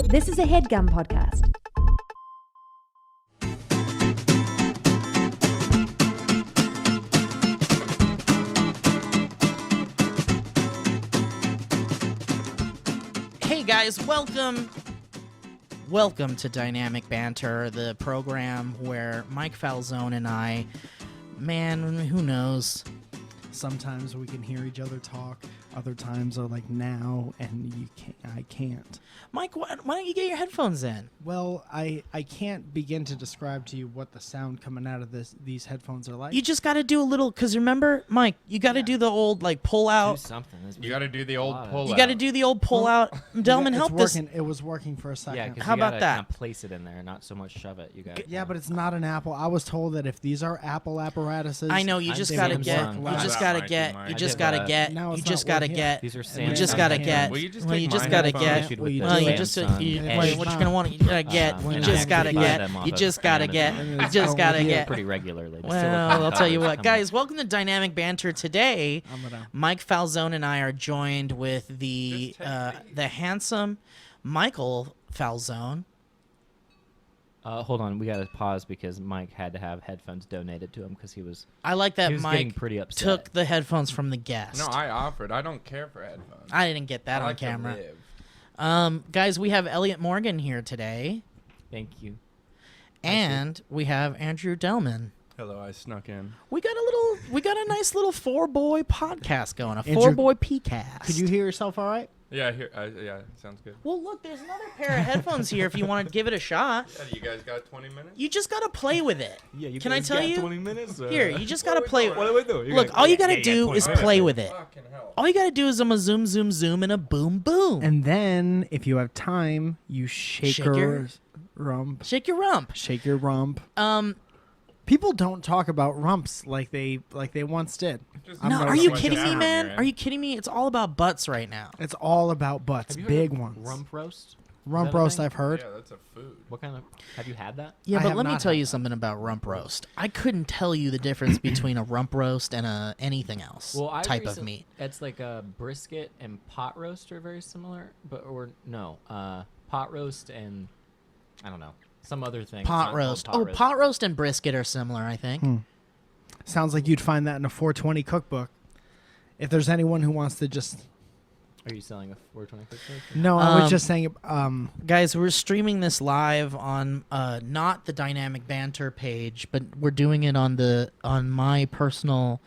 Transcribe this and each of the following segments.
This is a HeadGum podcast. Hey guys, welcome to Dynamic Banter, the program where Mike Falzone and I, man, who knows? Sometimes we can hear each other talk. Other times are like now, and I can't. Mike, why don't you get your headphones in? Well, I can't begin to describe to you what the sound coming out of these headphones are like. You just got to do a little, because remember, Mike, you got to do the old, like, pull out. Do something. You got to do the old pull out. You got to do the old pull out. Delman, help this. It was working for a second. Yeah, because How you about gotta that? Kind of place it in there, not so much shove it. You got. Yeah, but it's not an Apple. I was told that if these are Apple apparatuses, I know, you just got to get, Samsung. you just got to get, you just got to get, Now you it's just not got to working. get. These are You Samsung. just gotta get. Will you just Well, take you just my gotta headphones? get. Issued Well, with you the Well, you do just Samsung what Edge. you're gonna want. You gotta get. And You I just can gotta buy get. them off You of just gotta Amazon. get. You just gotta get. Pretty regularly. Well, I'll tell you what, guys. Welcome to Dynamic Banter. Today, Mike Falzone and I are joined with the handsome Michael Falzone. Hold on, we gotta pause because Mike had to have headphones donated to him because he was. I like that He was getting Mike pretty upset. took the headphones from the guest. No, I offered. I don't care for headphones. I didn't get that I on like to camera. live. Guys, we have Elliott Morgan here today, Thank you. and we have Andrew Delman. Hello, I snuck in. We got a nice little four-boy podcast going, a Andrew, four-boy P-cast. Could you hear yourself all right? Yeah, here. Yeah, sounds good. Well, look, there's another pair of headphones here if you want to give it a shot. Yeah, you guys got 20 minutes? You just got to play with it. Yeah, you Can I guys tell got you? 20 minutes? Here, you just got to play. What do we do? Look, all you got to do is play with it. Fucking hell. All you got to do is a zoom, zoom, zoom, and a boom, boom. And then, if you have time, you shake Shake your- your rump. Shake your rump. Shake your rump. Um, People don't talk about rumps like they once did. Just I'm no, gonna are you switch kidding it me, out. man? Are you kidding me? It's all about butts right now. It's all about butts, Have you big heard of ones. Rump roast? Rump Is that a roast, thing? I've heard. Yeah, that's a food. What kind of? Have you had that? Yeah, I but have let me not tell had you that. something about rump roast. I couldn't tell you the difference between a rump roast and anything else Well, type of meat. It's like a brisket and pot roast are very similar, pot roast and I don't know some other thing. It's not Pot called roast. pot roast. Pot roast and brisket are similar, I think. Sounds like you'd find that in a 420 cookbook. If there's anyone who wants to just... Are you selling a 420 cookbook? No, I was just saying... Guys, we're streaming this live on not the Dynamic Banter page, but we're doing it on my personal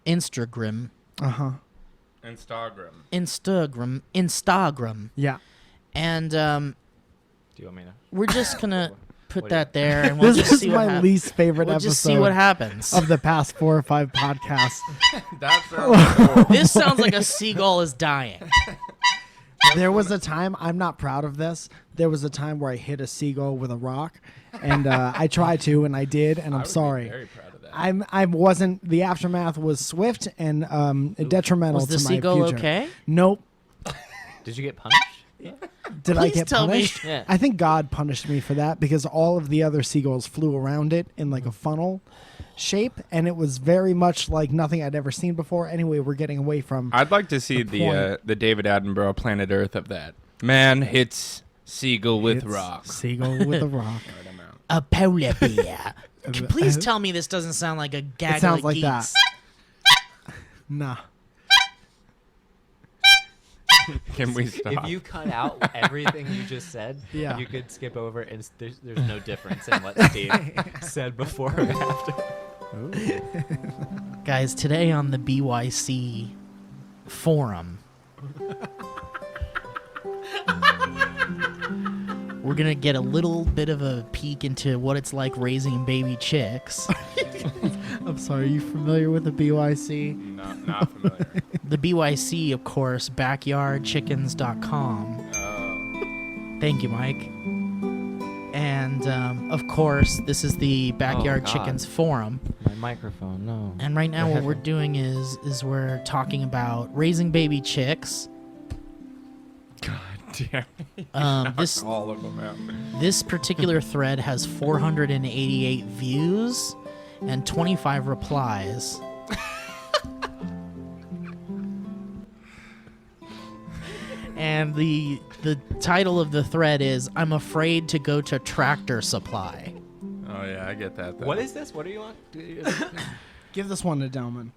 Instagram. Instagram. Yeah. And Do you want me to? we're just gonna put What do you- that there, and we'll This just is see what my least favorite We'll episode just see what happens. of the past 4 or 5 podcasts. That sounds horrible. This sounds like a seagull is dying. There was a time, I'm not proud of this, there was a time where I hit a seagull with a rock, and I tried to, and I did, and I I'm would be sorry. very proud of that. I wasn't, the aftermath was swift and detrimental Was the to my seagull future. okay? Nope. Did you get punished? Did I Please get tell me. punished? Yeah. I think God punished me for that because all of the other seagulls flew around it in like a funnel shape, and it was very much like nothing I'd ever seen before. Anyway, we're getting away from... I'd like to see the David Attenborough Planet Earth of that. Man hits seagull with It's rock. Seagull with a rock. A polar bear. Please tell me this doesn't sound like a gaggle It sounds of like geese. that. Nah. Can we stop? If you cut out everything you just said, Yeah. you could skip over, and there's no difference in what Steve said before or after. Guys, today on the BYC forum, we're going to get a little bit of a peek into what it's like raising baby chicks. I'm sorry, are you familiar with the BYC? Not familiar. The BYC, of course, backyardchickens.com. Thank you, Mike. And, of course, this is the Backyard God. Chickens Forum. My microphone, no. And right now what we're doing is we're talking about raising baby chicks. God damn. This All of them out. this particular thread has 488 views and 25 replies. And the title of the thread is "I'm afraid to go to Tractor Supply." Oh yeah, I get that. Though. What is this? What do you want? Give this one to Delman.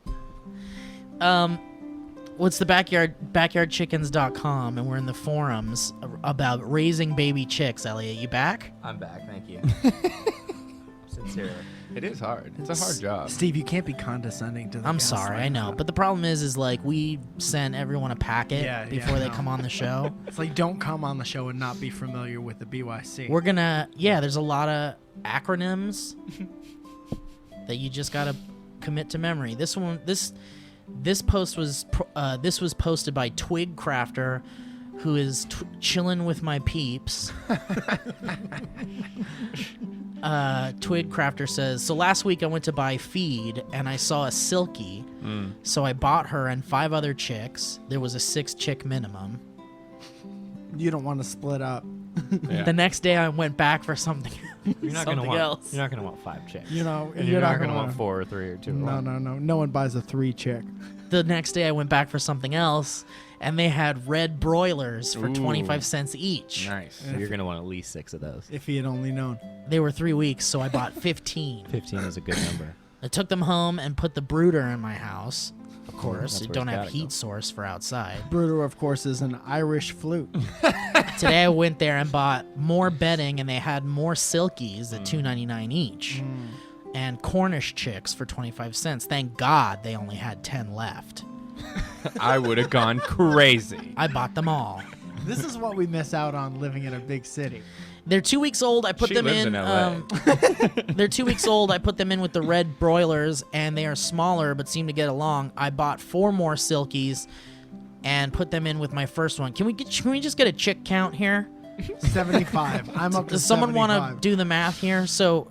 What's the backyardchickens.com, and we're in the forums about raising baby chicks. Elliot, you back? I'm back. Thank you. Sincerely. It is hard. It's a hard job. Steve, you can't be condescending to the I'm guests sorry, like I know, that. but the problem is like we send everyone a packet Yeah, before they no. come on the show. It's like, don't come on the show and not be familiar with the BYC. We're gonna, there's a lot of acronyms that you just gotta commit to memory. This post was this was posted by Twig Crafter, who is chilling with my peeps. Twig Crafter says, so last week I went to buy feed and I saw a Silky, so I bought her and 5 other chicks. There was a 6 chick minimum. You don't want to split up. Yeah. The next day I went back for something, You're not gonna something want. else. You're not gonna want 5 chicks. You know, And you're not gonna want 4 or 3 or 2. No. No one buys a 3 chick. The next day I went back for something else, and they had red broilers for Ooh. 25 cents each. Nice. So you're gonna want at least 6 of those. If he had only known. They were 3 weeks, so I bought 15. 15 is a good number. I took them home and put the brooder in my house. Of course, that's you where don't it's have gotta heat go. source for outside. Bruder, of course, is an Irish flute. Today I went there and bought more bedding, and they had more silkies at $2.99 each, and Cornish chicks for 25 cents. Thank God they only had 10 left. I would have gone crazy. I bought them all. This is what we miss out on living in a big city. They're 2 weeks old. I put She them lives in. in LA. They're 2 weeks old. I put them in with the red broilers, and they are smaller but seem to get along. I bought 4 more silkies and put them in with my first one. Can we just get a chick count here? 75. I'm up to Does someone want to 75. do the math here? So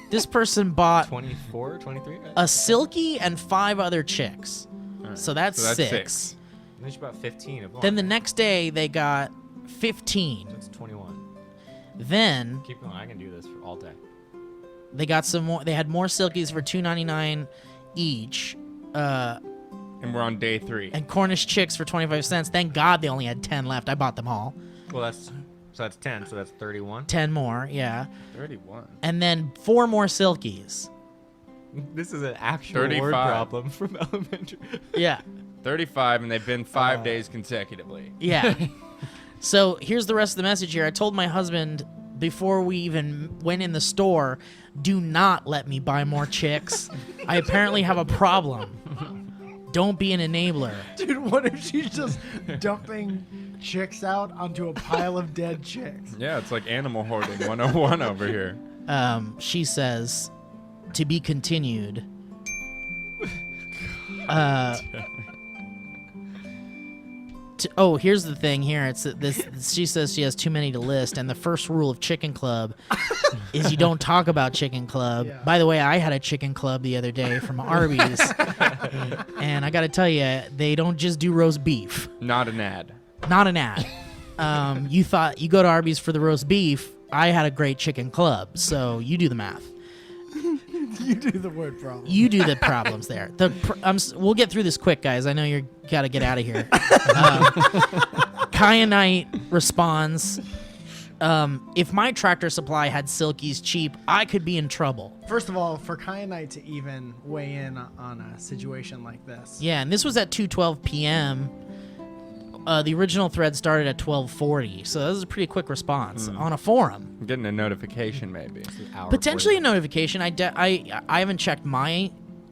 this person bought 24, 23. Right? a silky and 5 other chicks. So that's, So that's 6. 6. And then you bought 15 of one. Then the next day they got 15. That's 21. Then Keep going. I can do this for all day. they got some more. They had more silkies for $2.99 each. And we're on day 3. And Cornish chicks for 25 cents. Thank God they only had 10 left. I bought them all. Well, that's 10. So that's 31. 10 more, yeah. 31. And then 4 more silkies. This is an actual word 35. problem from elementary. Yeah. 35, and they've been 5 days consecutively. Yeah. So here's the rest of the message here. I told my husband before we even went in the store, do not let me buy more chicks. I apparently have a problem. Don't be an enabler. Dude, what if she's just dumping chicks out onto a pile of dead chicks? Yeah, it's like animal hoarding 101 over here. She says, to be continued. Here's the thing here. It's this. She says she has too many to list, and the first rule of Chicken Club is you don't talk about Chicken Club. Yeah. By the way, I had a Chicken Club the other day from Arby's, and I got to tell you, they don't just do roast beef. Not an ad. Not an ad. You thought you go to Arby's for the roast beef. I had a great Chicken Club, so you do the math. You do the word problem. You do the problems there. We'll get through this quick, guys. I know you got to get out of here. Kaya Knight responds, if my Tractor Supply had silkies cheap, I could be in trouble. First of all, for Kyanite to even weigh in on a situation like this. Yeah, and this was at 2:12 p.m. The original thread started at 12:40, so that was a pretty quick response on a forum. I'm getting a notification, maybe. Potentially a notification. I haven't checked my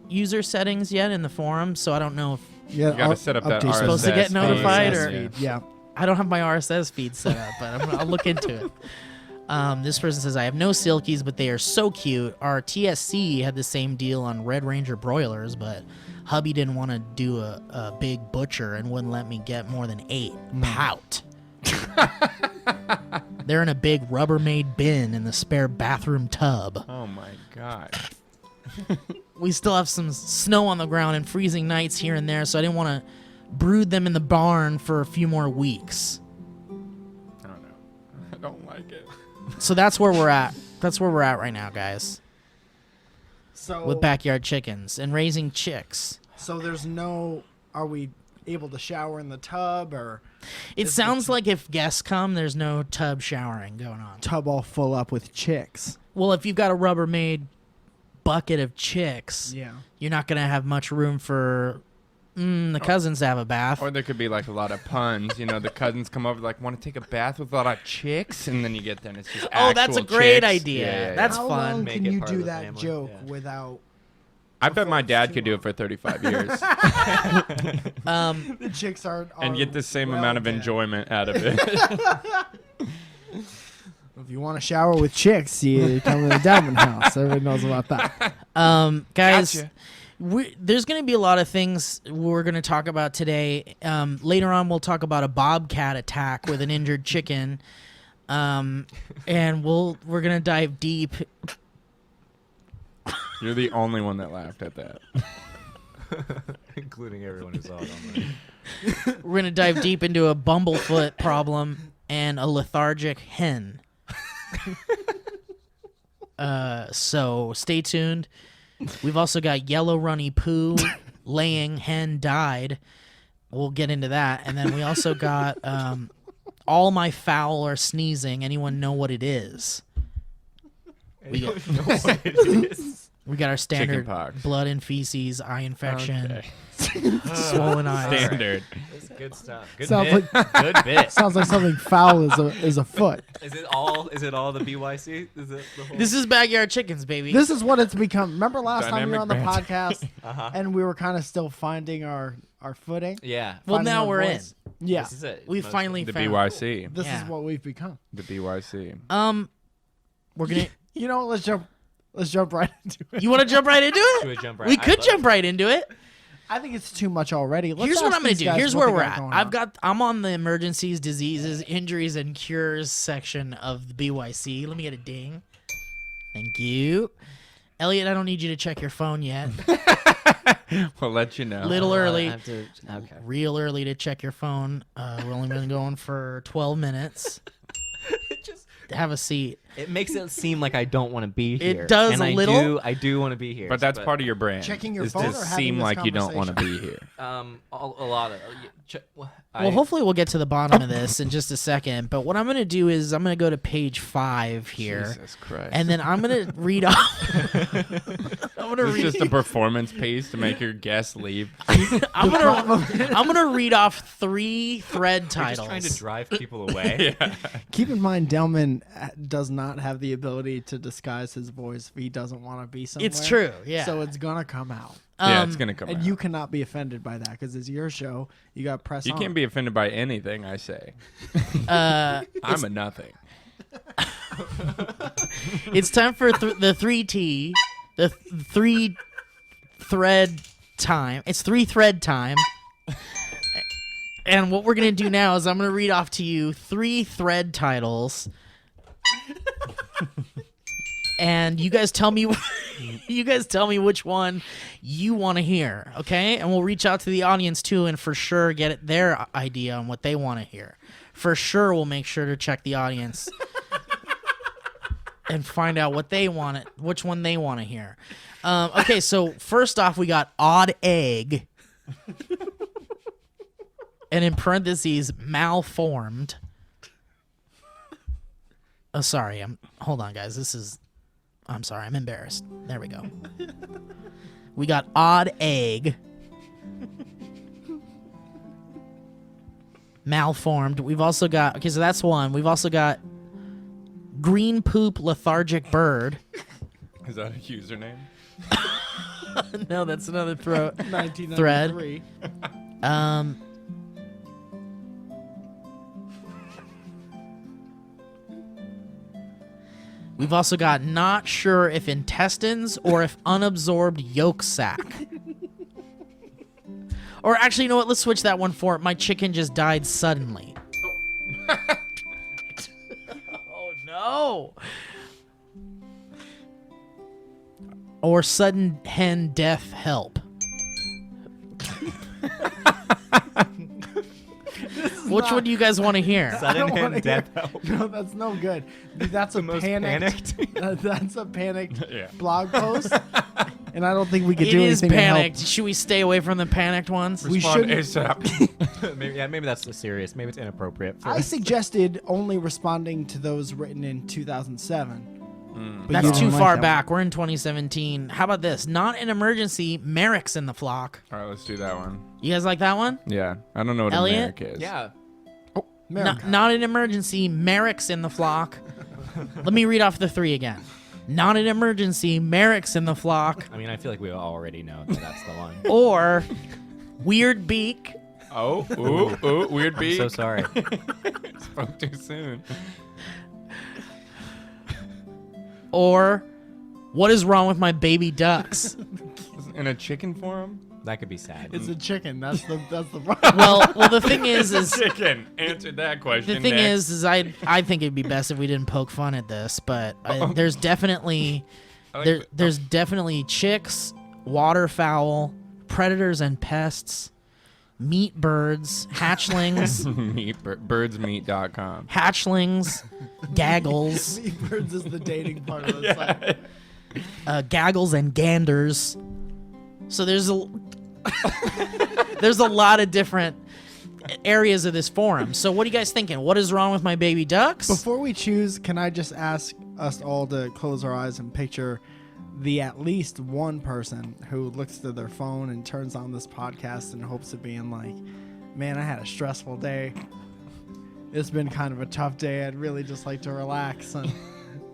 user settings yet in the forum, so I don't know if Yeah, You gotta set up that update RSS supposed to get feed. notified, RSS or- feed, yeah. I don't have my RSS feed set up, but I'll look into it. This person says, I have no silkies, but they are so cute. Our TSC had the same deal on Red Ranger broilers, but hubby didn't want to do a big butcher and wouldn't let me get more than 8. Pout. They're in a big Rubbermaid bin in the spare bathroom tub. Oh my god. We still have some snow on the ground and freezing nights here and there, so I didn't want to brood them in the barn for a few more weeks. I don't know. I don't like it. So that's where we're at. That's where we're at right now, guys, So with backyard chickens and raising chicks. So there's no. Are we able to shower in the tub or It sounds like if guests come, there's no tub showering going on. tub all full up with chicks. Well, if you've got a Rubbermaid bucket of chicks, Yeah. you're not going to have much room for the cousins to have a bath. Or there could be like a lot of puns. You know, the cousins come over like, want to take a bath with a lot of chicks, and then you get there and it's just Oh, that's a actual great chicks. idea. Yeah. That's How fun. long Make can it you part do of the that family, joke yeah. without I bet my Before dad it's could too do it for 35 years the chicks are and get the same well amount of dead. enjoyment out of it. If you want to shower with chicks, you come to the Delman house. Everybody knows about that. Guys, Gotcha. there's going to be a lot of things we're going to talk about today. Later on, we'll talk about a bobcat attack with an injured chicken, and we're going to dive deep. You're the only one that laughed at that. Including everyone who saw it online. We're going to dive deep into a bumblefoot problem and a lethargic hen. So stay tuned. We've also got yellow runny poo, laying hen died. We'll get into that. And then we also got all my fowl are sneezing. Anyone know what it is? We got, know what it is. we got our standard Chickenpox. blood and feces, eye infection, Okay. swollen eyes. Standard. That's good stuff. Good Sounds bit. Good bit. Sounds like something foul is a foot. Is it all the BYC? Is it the whole? This is Backyard Chickens, baby. This is what it's become. Remember last time we were on the Dynamic podcast Uh-huh. and we were kind of still finding our footing? Yeah. well, finding now our we're voice? Yeah. This is it. We Most- finally The found. BYC. This Yeah. is what we've become. The BYC. We're gonna. You know, let's jump right into it. You want to jump right into it? Should we jump right? We I'd could love jump to. right into it. I think it's too much already. Let's Here's what ask I'm gonna these do. guys Here's what where they we're got at. going on. I'm on the emergencies, diseases, injuries, and cures section of the BYC. Let me get a ding. Thank you, Elliot. I don't need you to check your phone yet. We'll let you know. Little I early. have to, okay. Real early to check your phone. We're only been going for 12 minutes. It just Have a seat. it makes it seem like I don't want to be It here. does and a little. I do want to be here. But that's part of your brand. Checking your is phone to or having seem this like you don't want to be here. a lot of. Well, hopefully we'll get to the bottom of this in just a second. But what I'm going to do is I'm going to go to page 5 here. Jesus Christ. And then I'm going to read off. I'm going to Is this read. just a performance piece to make your guests leave? I'm gonna read off 3 thread Just titles. trying to drive people away. Keep in mind, Delman does not have the ability to disguise his voice if he doesn't want to be somewhere. It's true, yeah. So it's gonna come out, Yeah, it's gonna come and out. you cannot be offended by that because it's your show. You got to press. You on. can't be offended by anything I say. Uh, I'm a nothing. it's time for the 3T, the 3 thread time. It's 3 thread time. And what we're gonna do now is I'm gonna read off to you 3 thread titles. And you guys tell me which one you want to hear, okay? And we'll reach out to the audience too and for sure get their idea on what they want to hear. For sure we'll make sure to check the audience and find out what they want, which one they want to hear. Okay, so first off we got odd egg. And in parentheses malformed. Oh, sorry. Hold on, guys. I'm sorry. I'm embarrassed. There we go. We got odd egg. Malformed. We've also got... Okay, so that's one. We've also got green poop lethargic bird. Is that a username? No, that's another thread. 1993. We've also got not sure if intestines or if unabsorbed yolk sac. Or actually, you know what? Let's switch that one for my chicken just died suddenly. Oh, no. Or sudden hen death help. Which one do you guys want to hear? I don't Sudden wanna hand death hear- help. No, that's no good. That's a most panicked. panicked. That's a panicked Yeah. blog post. and I don't think we could It do is anything to help. panicked. Should we stay away from the panicked ones? We Respond shouldn't- ASAP. maybe that's so serious. Maybe it's inappropriate. For I suggested only responding to those written in 2007. But That's you too didn't like far that back. We're in 2017. How about this? Not an emergency. Merrick's in the flock. All right, let's do that one. You guys like that one? Yeah, I don't know what Elliott? America is. yeah. one. America. Not an emergency. Merrick's in the flock. Let me read off the three again. Not an emergency. Merrick's in the flock. I mean, I feel like we already know that that's the one. Or weird beak. Oh, ooh, weird I'm beak. so sorry. Spoke too soon. Or what is wrong with my baby ducks? In a chicken form? That could be sad. It's a chicken. That's the problem. well, the thing is Chicken. Answered that question. the thing Next. is I think it'd be best if we didn't poke fun at this, but there's definitely I like there's definitely chicks, waterfowl, predators and pests, meat birds, hatchlings, birdsmeat.com. hatchlings, gaggles, Meat birds is the dating part of the site. gaggles and ganders. So there's a lot of different areas of this forum. So what are you guys thinking? What is wrong with my baby ducks? Before we choose, can I just ask us all to close our eyes and picture the at least one person who looks through their phone and turns on this podcast in hopes of being like, man, I had a stressful day. It's been kind of a tough day. I'd really just like to relax. And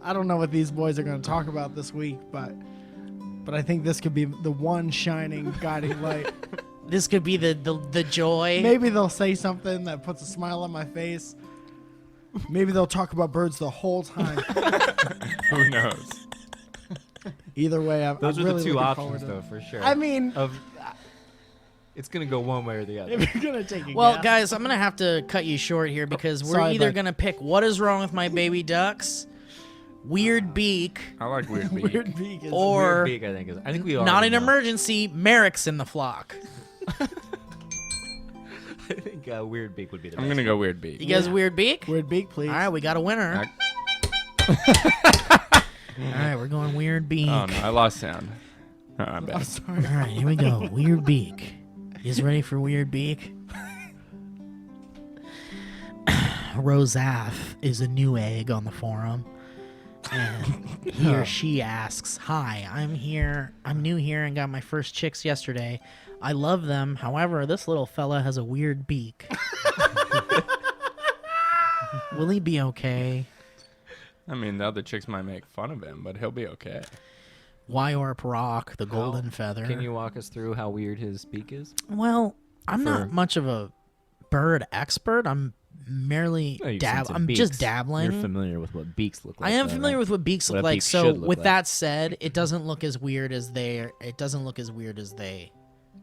I don't know what these boys are going to talk about this week, but I think this could be the one shining guiding light. This could be the joy. Maybe they'll say something that puts a smile on my face. Maybe they'll talk about birds the whole time. Who knows? Either way, Those I'm are really the two looking options, forward to though, it. for sure. I mean, It's gonna go one way or the other. if you're gonna take a Well, guess, guys, I'm gonna have to cut you short here because we're Sorry, either bud. gonna pick what is wrong with my baby ducks, weird beak, I like weird beak. weird beak is or Weird beak, I think is. I think we all not an know. emergency. Merrick's in the flock. I think weird beak would be the I'm best. going to go weird beak. You guys weird beak? weird beak, please. All right, we got a winner. All right, we're going weird beak. Oh, no, I lost sound. Oh, I'm I'm bad. sorry. All right, here we go. Weird beak. You guys ready for weird beak? Rosaf is a new egg on the forum. And he or she asks, "Hi, I'm new here and got my first chicks yesterday. I love them. However, this little fella has a weird beak. Will he be okay? I mean, the other chicks might make fun of him, but he'll be okay. Wyorp Rock, the golden feather. Can you walk us through how weird his beak is? Well, I'm For- not much of a bird expert. I'm merely Oh, you've seen some I'm just beaks. dabbling. You're familiar with what beaks look like. I am though, familiar right? with what beaks What look a like. beak So should look with like. that said, it doesn't look as weird as they. It doesn't look as weird as they.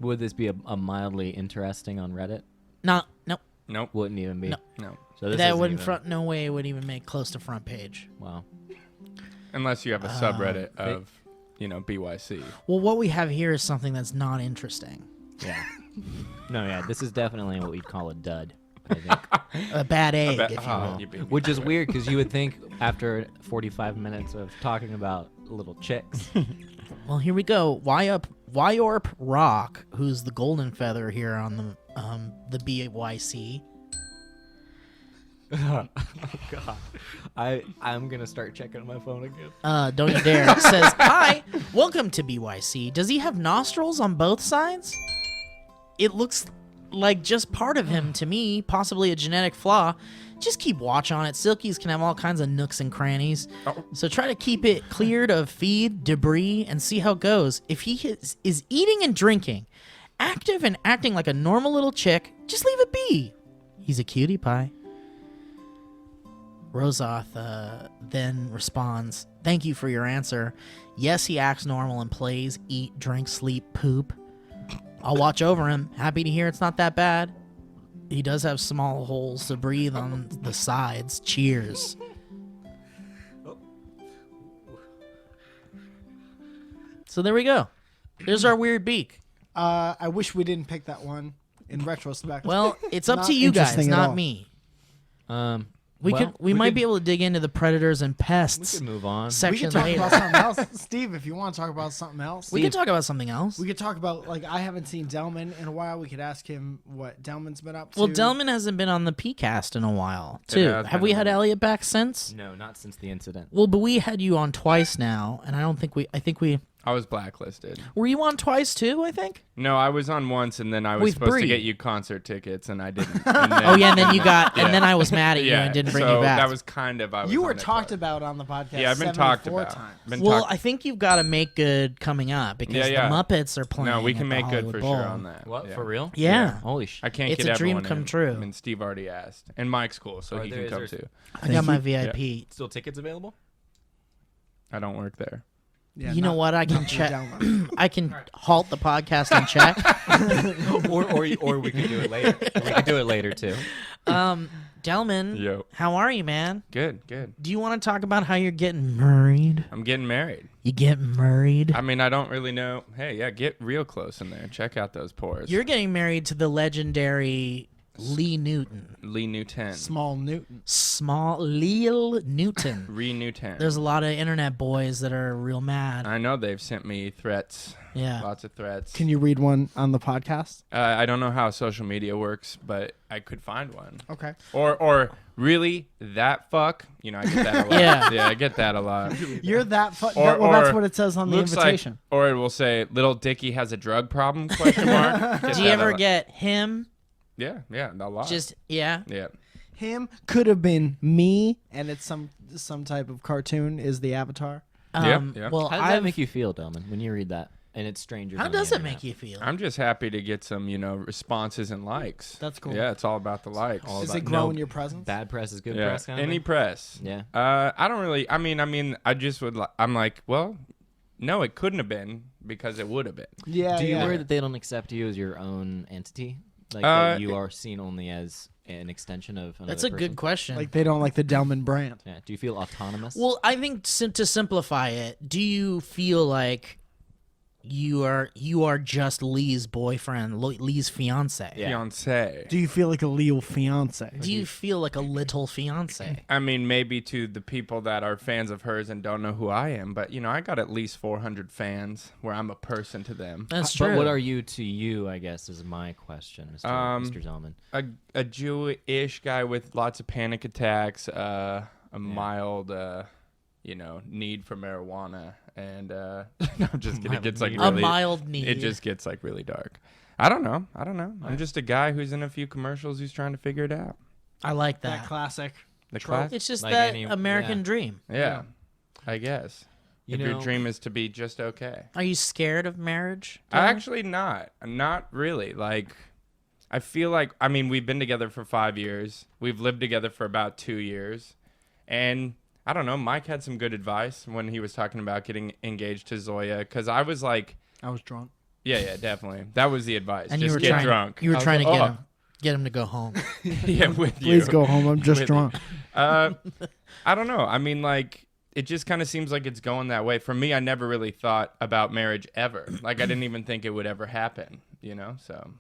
Would this be a mildly interesting on Reddit? No. Nope. Wouldn't even be. No. No. So this That isn't wouldn't even, front. No way it would even make close to front page. Wow. Unless you have a subreddit of, BYC. Well, what we have here is something that's not interesting. Yeah. No, yeah. This is definitely what we'd call a dud. I think. A bad egg, bet- if you oh, will. you beat me Which is to it. weird because you would think after 45 minutes of talking about little chicks. Well, here we go. Wyorp Rock, who's the golden feather here on the BYC. Oh God, I'm gonna start checking my phone again. Don't you dare. It says, "Hi, welcome to BYC. Does he have nostrils on both sides? It looks like just part of him to me, possibly a genetic flaw. Just keep watch on it. Silkies can have all kinds of nooks and crannies. So try to keep it cleared of feed, debris, and see how it goes. If he is eating and drinking, active and acting like a normal little chick, just leave it be. He's a cutie pie." Rosoth then responds, "Thank you for your answer. Yes, he acts normal and plays, eat, drink, sleep, poop. I'll watch over him. Happy to hear it's not that bad. He does have small holes to breathe on the sides. Cheers." So there we go. There's our weird beak. I wish we didn't pick that one in retrospect. Well, it's up Not to you guys, interesting at not all. me. We might be able to dig into the predators and We pests could move on. We section could talk later. about something else, Steve. If you want to talk about something else, We could talk about something else. We could talk about like I haven't seen Delman in a while. We could ask him what Delman's been up to. Well, Delman hasn't been on the PCast in a while, too. Yeah, it's Have been we a had while. Elliott back since? No, not since the incident. Well, but we had you on twice now, and I think we... I was blacklisted. Were you on twice, too, I think? No, I was on once, and then I was With supposed Bree. to get you concert tickets, and I didn't. And then, Oh, yeah, and then you got... Yeah. And then I was mad at you yeah, and didn't bring so you back. that was kind of... I was You on were it talked twice. about on the podcast. Yeah, I've been talked 74 about. times. Been Well, talked- I think you've got to make good coming up because Yeah. the Muppets are playing. No, we at can the make good Hollywood for Bowl. sure on that. What, Yeah. for real? Yeah. Holy shit. I can't It's get a dream everyone come in. true. And Steve already asked. And Mike's cool, so Are he there- can come is there- too. I got my VIP. Still tickets available? I don't work there. Yeah, You know not- what? I can not check. Delman. I can halt the podcast and check. or we could do it later. We could do it later too. Delman, Yo. how are you, man? Good. Do you want to talk about how you're getting married? I'm getting married. You get married? I mean, I don't really know. Hey, yeah, get real close in there. Check out those pores. You're getting married to the legendary Lee Newton. Lee Newton. Small Newton. Small Lil Newton. Ree Newton. There's a lot of internet boys that are real mad. I know they've sent me threats. Yeah. Lots of threats. Can you read one on the podcast? I don't know how social media works, but I could find one. Okay. Or really that fuck? You know, I get that a lot. Yeah. I get that a lot. You're that. Or- well, that's or what it says on the Looks invitation. like, or it will say, "Little Dicky has a drug problem?" Question mark. Get Do you that a ever lot. get him? Yeah, a lot. Just, yeah. yeah. Him could have been me, and it's some type of cartoon. Is the avatar? Yeah. Well, How does that make you feel, Delman, when you read that and it's strangers? How on the does it internet? make you feel? I'm just happy to get some, responses and likes. That's cool. Yeah, it's all about the likes. All Is about it growing no your presence? Bad press is good yeah. press kind of Any thing? press. Yeah. I don't really. I mean, I just would. I'm like, well, no, it couldn't have been because it would have been. Yeah. Do you yeah. worry that they don't accept you as your own entity? Like Uh, that you are seen only as an extension of another That's a good person? question. Like they don't like the Delman brand. Yeah. Do you feel autonomous? Well, I think to simplify it, do you feel like you are just Lee's boyfriend, Lee's fiance? Yeah. Fiance. Do you feel like a Leo fiance? Do you feel like a little fiance? I mean, maybe to the people that are fans of hers and don't know who I am, but I got at least 400 fans where I'm a person to them. That's true. But what are you to you, I guess, is my question, Mr. Delman. A Jewish guy with lots of panic attacks, a mild, need for marijuana, and I'm just kidding. It gets like a really, mild need? it just gets like really dark. I don't know. I'm just a guy who's in a few commercials who's trying to figure it out. I like That that. classic. The Trope. class. It's just Like that any- American yeah. dream. Yeah, I guess. You if your know- dream is to be just okay. Are you scared of marriage? I actually not. I'm not really. Like, I feel like, we've been together for 5 years. We've lived together for about 2 years. And I don't know, Mike had some good advice when he was talking about getting engaged to Zoya. Because I was like, I was drunk. yeah, definitely. That was the advice. And Just you were get trying. drunk. You were I was trying to like, get him to go home. yeah, with you. Please go home. I'm just With drunk. I don't know. It just kind of seems like it's going that way. For me, I never really thought about marriage ever. Like, I didn't even think it would ever happen, So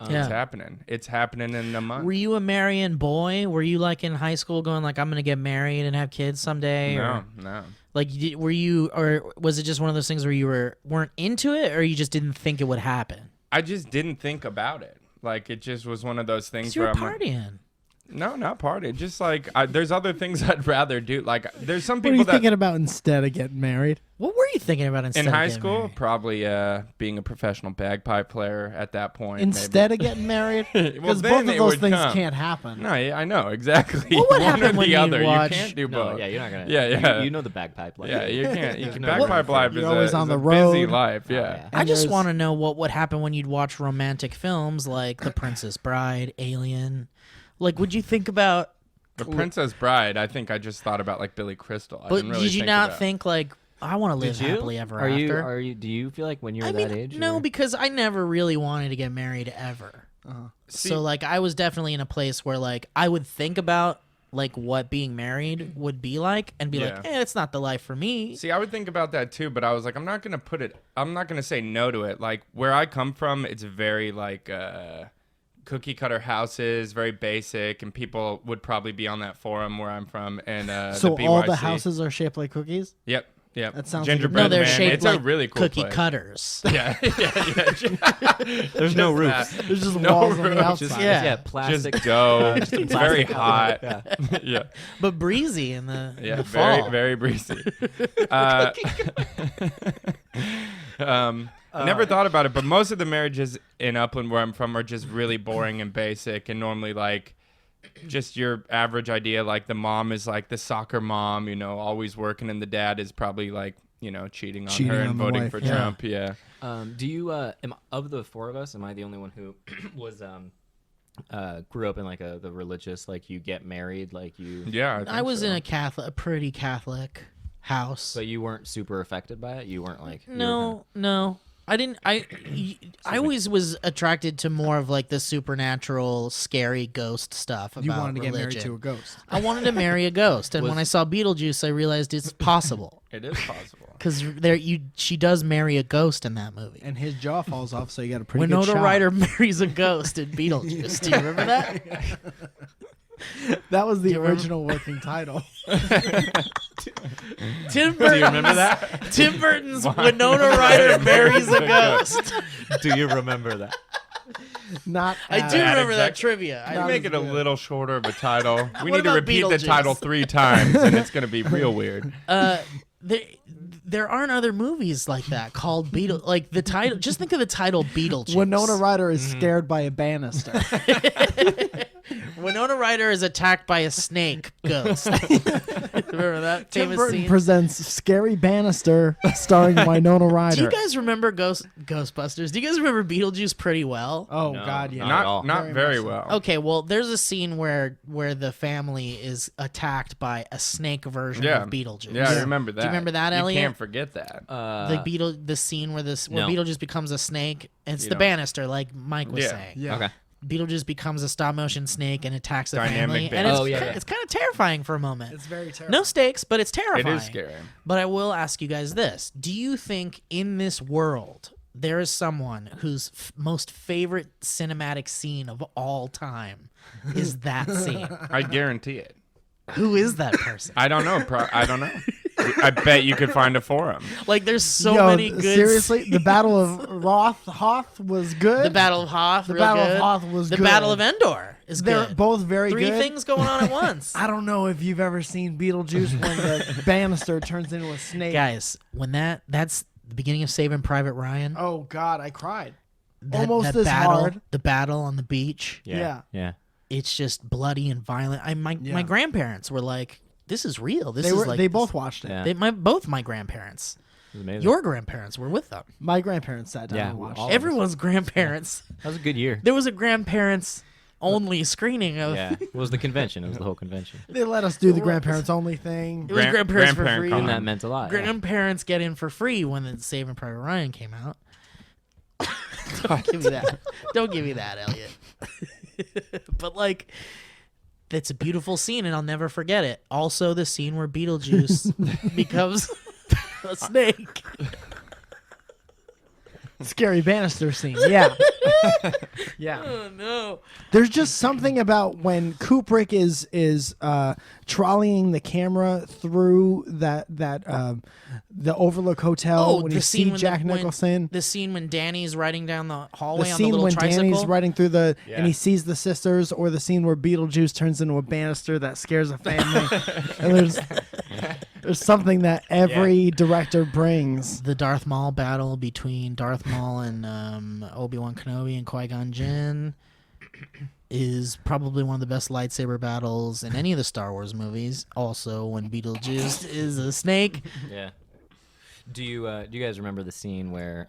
Yeah. it's happening. It's happening in a month. Were you a marrying boy? Were you like in high school going like I'm gonna get married and have kids someday? No. Like were you, or was it just one of those things where you weren't into it, or you just didn't think it would happen? I just didn't think about it. Like, it just was one of those things 'Cause you where were I'm like, partying. no, not party. Just like, there's other things I'd rather do. Like, there's some What are people you that thinking about instead of getting married? What were you thinking about instead in of high getting school married? probably being a professional bagpipe player at that point. Instead of getting married? Well, Because then both of it those would things come. can't happen. No, yeah, I know exactly. What would One happen or when the you other. watch- You can't do No, both. yeah, you're not gonna. Yeah. You know the bagpipe. Like, Yeah, you can't. You can Bagpipe know life You're is always on a the busy road. life. Oh, Yeah. yeah. I And just there's- want to know what would happen when you'd watch romantic films like The Princess Bride, Alien. Like, would you think about? The Princess Bride. I think I just thought about like Billy Crystal. I But didn't really did you think not about. think like I want to live Did you? happily ever Are you? after? Are you? Do you feel like when you're I that mean, age? no, you're- because I never really wanted to get married ever. See- So like I was definitely in a place where like I would think about like what being married would be like and be like, Yeah. it's not the life for me. See, I would think about that too, but I was like, I'm not gonna say no to it. Like, where I come from, it's very like cookie cutter houses, very basic, and people would probably be on that forum where I'm from. And So the all the BYC. houses are shaped like cookies? Yep. That sounds Gingerbread No, they're Man. shaped It's like a really cool cookie place. cutters. Yeah. There's no roofs. There's just No walls on the roofs. outside. Just, Yeah. yeah, plastic. Just dough. It's plastic very outlet. hot. Yeah. Yeah. But breezy in the, in Yeah, the very, fall. very breezy. I never thought about it, but most of the marriages in Upland where I'm from are just really boring and basic, and normally like just your average idea. Like the mom is like the soccer mom, always working, and the dad is probably like cheating on Cheating her on and the voting wife, for yeah. Trump. Yeah. Do you of the four of us, am I the only one who was grew up in like the religious, like you get married, like you Yeah. I was in a pretty Catholic house. but you weren't super affected by it? You weren't like you were No. I didn't. I always was attracted to more of like the supernatural, scary ghost stuff about You wanted to get religion. married to a ghost. I wanted to marry a ghost, and when I saw Beetlejuice, I realized it's possible It is possible. because she does marry a ghost in that movie. And his jaw falls off, so you got a pretty good Winona shot. Ryder marries a ghost in Beetlejuice. Do you remember that? That was the you remember- original working title. Tim Burton. Do you remember that? Tim Burton's Winona Ryder marries a ghost. Do you remember that? Not I as- do Bad remember that exec- trivia. You I make it a little shorter of a title. We What need to about repeat the Beetlejuice? title 3 times, and it's going to be real weird. There aren't other movies like that called Beetle. Like the title. Just think of the title Beetlejuice. Winona Ryder is scared by a banister. Winona Ryder is attacked by a snake ghost. Remember that Tim famous Burton scene? presents Scary Banister starring Winona Ryder. Do you guys remember Ghostbusters? Do you guys remember Beetlejuice pretty well? Oh, No, God, yeah. not at all. Not very much so. well. Okay, well, there's a scene where the family is attacked by a snake version Yeah. of Beetlejuice. Yeah, I remember that. Do you remember that, You Elliott? can't forget that. The scene where where No. Beetlejuice becomes a snake. It's You the know. banister, like Mike was Yeah. saying. Yeah. Okay. Beetlejuice becomes a stop motion snake and attacks the Dynamic family, band. and it's, Oh, yeah, yeah. it's kind of terrifying for a moment. It's very terrible. No stakes, but it's It terrifying. is scary. But I will ask you guys this: do you think in this world there is someone whose most favorite cinematic scene of all time is that scene? I guarantee it. Who is that person? I don't know. I don't know. I bet you could find a forum. Like, there's so Yo, many good. seriously, the Battle of Hoth was good. The Battle of Hoth. The real Battle of good. Hoth was the good. Battle of Endor is They're good. both very Three good. things going on at once. I don't know if you've ever seen Beetlejuice when the banister turns into a snake. Guys, when that's the beginning of Saving Private Ryan. Oh God, I cried. That, almost that as battle, hard. The battle on the beach. Yeah. Yeah. It's just bloody and violent. My Yeah. grandparents were like, "This is real. This They is were. like They this." both watched it. Yeah. Both my grandparents. It was amazing. Your grandparents were with them. My grandparents sat down Yeah, and watched all it. of Everyone's grandparents. That was a good year. There was a grandparents only screening of. Yeah. It was the convention. It was the whole convention. They let us do the grandparents only thing. It was grandparents for grandparent free. con. And that meant a lot. yeah. Grandparents get in for free when the Saving Private Ryan came out. Don't give me that. Don't give me that, Elliot. But like, that's a beautiful scene, and I'll never forget it. Also, the scene where Beetlejuice becomes a snake. Scary banister scene. Yeah. Yeah. Oh no! There's just something about when Kubrick is trolleying the camera through the Overlook Hotel when you see Jack Nicholson. The scene when Danny's riding down the The hallway on the scene little when tricycle. Danny's riding through and Yeah. he sees the sisters, or the scene where Beetlejuice turns into a banister that scares a family. And there's something that every director brings. The Darth Maul battle between Darth Maul and Obi-Wan Kenobi and Qui-Gon Jinn is probably one of the best lightsaber battles in any of the Star Wars movies. Also, when Beetlejuice is a snake. Yeah. Do you guys remember the scene where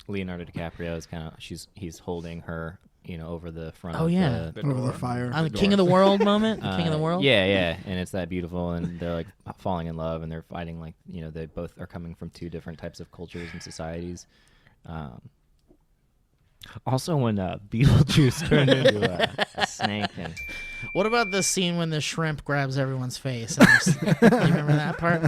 Leonardo DiCaprio is he's holding her, over the front Oh, of the The Over door. the fire. On the King of the World moment? The King of the World? Yeah, and it's that beautiful, and they're like falling in love, and they're fighting like they both are coming from two different types of cultures and societies. Also, when Beetlejuice turned into a snake, and What about the scene when the shrimp grabs everyone's face? You remember that part?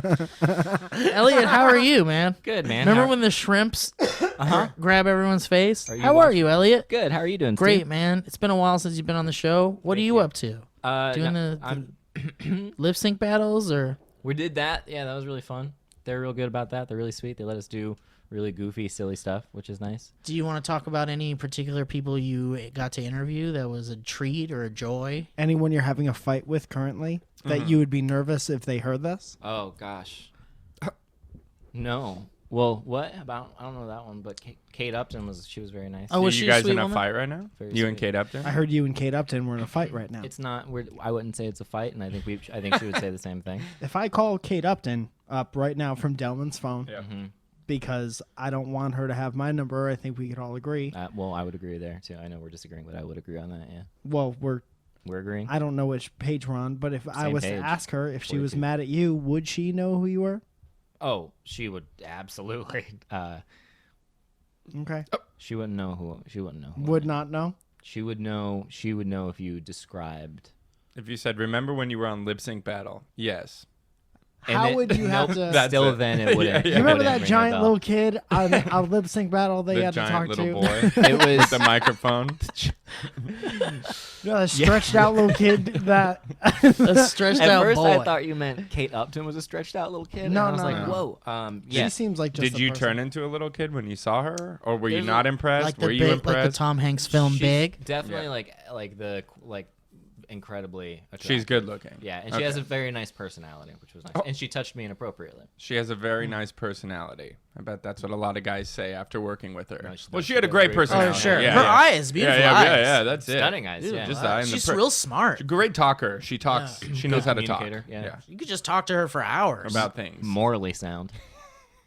Elliot, how are you, man? good man. Remember How- when the shrimps Uh-huh. grab everyone's face? Are you How are watching- you, Elliot? Good. How are you doing? Great, Steve? man. It's been a while since you've been on the show. What are Thank you you. up to? Doing No, the lip sync battles or? we did that. Yeah, that was really fun. They're real good about that. They're really sweet. They let us do really goofy, silly stuff, which is nice. Do you want to talk about any particular people you got to interview that was a treat or a joy? Anyone you're having a fight with currently that you would be nervous if they heard this? Oh gosh. No. Well, what about? I don't know that one, but Kate Upton was very nice. Oh, was you she a guys sweet in a woman? fight right now? Very You and sweet. Kate Upton? I heard you and Kate Upton were in a fight right now. It's not. I wouldn't say it's a fight, and I think she would say the same thing. If I call Kate Upton up right now from Delman's phone Yeah. because I don't want her to have my number, I think we could all agree. Well, I would agree there too. I know we're disagreeing, but I would agree on that. Yeah, Well, we're agreeing. I don't know which page we're on, but if I Same was page. to ask her if she was 42. mad at you, would she know who you were? Oh, she would absolutely. Okay. She wouldn't know who. She wouldn't know. Who I Would am. not know. She would know. She would know if you described. If you said, remember when you were on Lip Sync Battle? Yes. And How it- would you have nope, to? That's Still, it. then it wouldn't. Yeah, You remember wouldn't that ring a giant bell. little kid on a lip sync battle they The had to giant talk little to? boy It was with the microphone. You know, that stretched out little kid that. A stretched At out first, boy. I thought you meant Kate Upton was a stretched out little kid. No, and I was no, like, no. whoa. She Yeah. seems like just Did a you person. turn into a little kid when you saw her? Or were you There's not impressed? like the Were you big, like the impressed? Tom Hanks film She's Big. Definitely Yeah. like incredibly attractive. She's good looking. Yeah, and Okay. she has a very nice personality, which was nice. Oh. And she touched me inappropriately. She has a very nice personality. I bet that's what a lot of guys say after working with her. No, Well, she she had a does great great personality. Oh, sure. Yeah, Her yeah. eyes, beautiful yeah, eyes. Yeah, that's it. Stunning eyes, yeah. Just Wow. eye in the She's pri- real smart. Great talker. She talks. Yeah. She knows how to talk. communicator, yeah. You could just talk to her for hours. About things. Morally sound.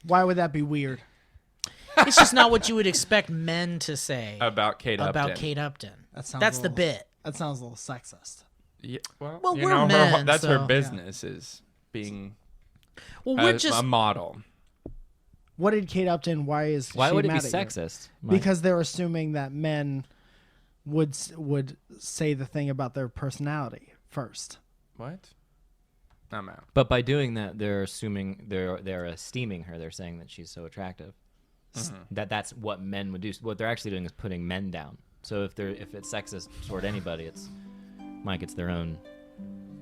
Why would that be weird? It's just not what you would expect men to say About Kate Upton. about Kate Upton. That sounds That's a the little- bit. That sounds a little sexist. Yeah, well, Well, you we're know, men, that's so- her business is being Well, we're just a model. What did Kate Upton? Why is Why she would it be mad at you? sexist? Mike? Because they're assuming that men would say the thing about their personality first. What? I'm out. But by doing that, they're assuming they're esteeming her. They're saying that she's so attractive. That's what men would do. What they're actually doing is putting men down. So if it's sexist toward anybody, it's Mike. It's their own.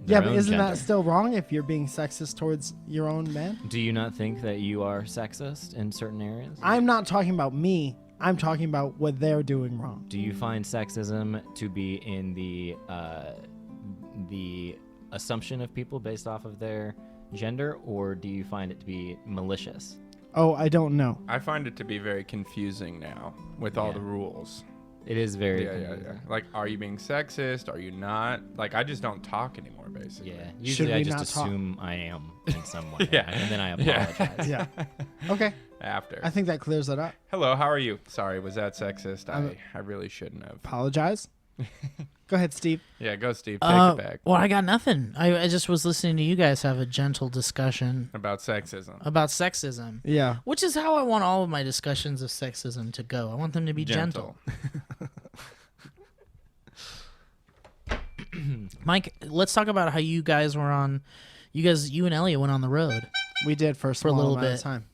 Yeah, their but own isn't gender. that still wrong if you're being sexist towards your own men? Do you not think that you are sexist in certain areas? I'm not talking about me. I'm talking about what they're doing wrong. Do you find sexism to be in the assumption of people based off of their gender, or do you find it to be malicious? Oh, I don't know. I find it to be very confusing now with all Yeah. the rules. It is very Yeah. confusing. Like, are you being sexist? Are you not? Like, I just don't talk anymore, basically. Yeah. Should Usually I we just not talk? assume I am in some way. Yeah. And then I Yeah. apologize. Yeah. Okay. After. I think that clears it up. Hello, how are you? Sorry, was that sexist? I'm- I really shouldn't have. Apologize. Go ahead, Steve. Yeah, go Steve. Take it back. Well, I got nothing. I just was listening to you guys have a gentle discussion About sexism. about sexism, Yeah. which is how I want all of my discussions of sexism to go. I want them to be gentle. Mike, let's talk about how you guys were on. You and Elliott went on the road. We did for a a small little amount bit. of time.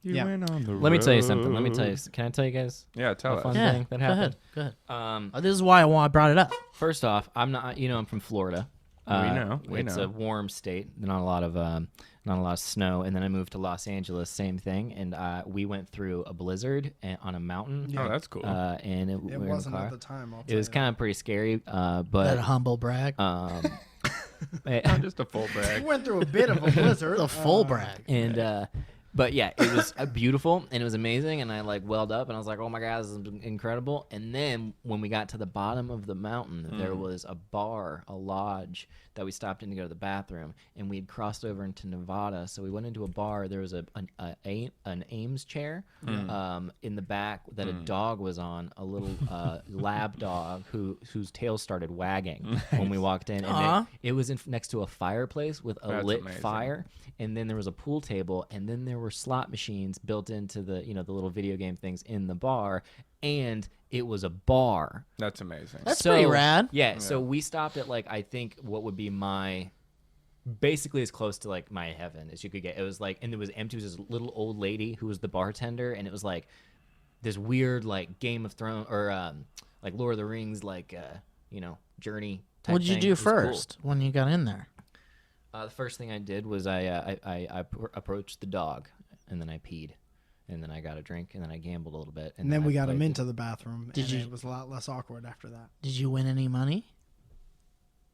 You Yeah. went on the Let me tell you something. Let me road. tell you. Can I tell you guys Yeah, tell a us. fun Yeah, thing that go happened? ahead. Go ahead. Um, This is why I brought it up. First off, I'm not. I'm from Florida. We know. It's a warm state. Not a lot of snow. And then I moved to Los Angeles. Same thing. And we went through a blizzard on a mountain. Oh, that's cool. And we It were in the wasn't car. at the time. It was kind of pretty scary. That But humble brag. Not just a full brag. We went through a bit of a blizzard. The full brag. and but yeah, it was beautiful and it was amazing, and I like welled up and I was like, oh my god, this is incredible. And then when we got to the bottom of the mountain, there was a bar, a lodge that we stopped in to go to the bathroom, and we had crossed over into Nevada, so we went into a bar. There was an Ames chair in the back that a dog was on, a little lab dog whose tail started wagging when we walked in, and Aw. it was next to a fireplace with a That's lit amazing. fire, and then there was a pool table, and then there were were slot machines built into the the little video game things in the bar, and it was a bar. That's amazing. That's pretty rad. Yeah, so we stopped at I think what would be basically as close to my heaven as you could get. It was and it was empty. It was this little old lady who was the bartender, and it was this weird Game of Thrones or Lord of the Rings journey type What'd you thing. do It was cool. first when you got in there? The first thing I did was I approached the dog, and then I peed, and then I got a drink, and then I gambled a little bit, And then we got him played into the bathroom, Did and you- it was a lot less awkward after that. Did you win any money?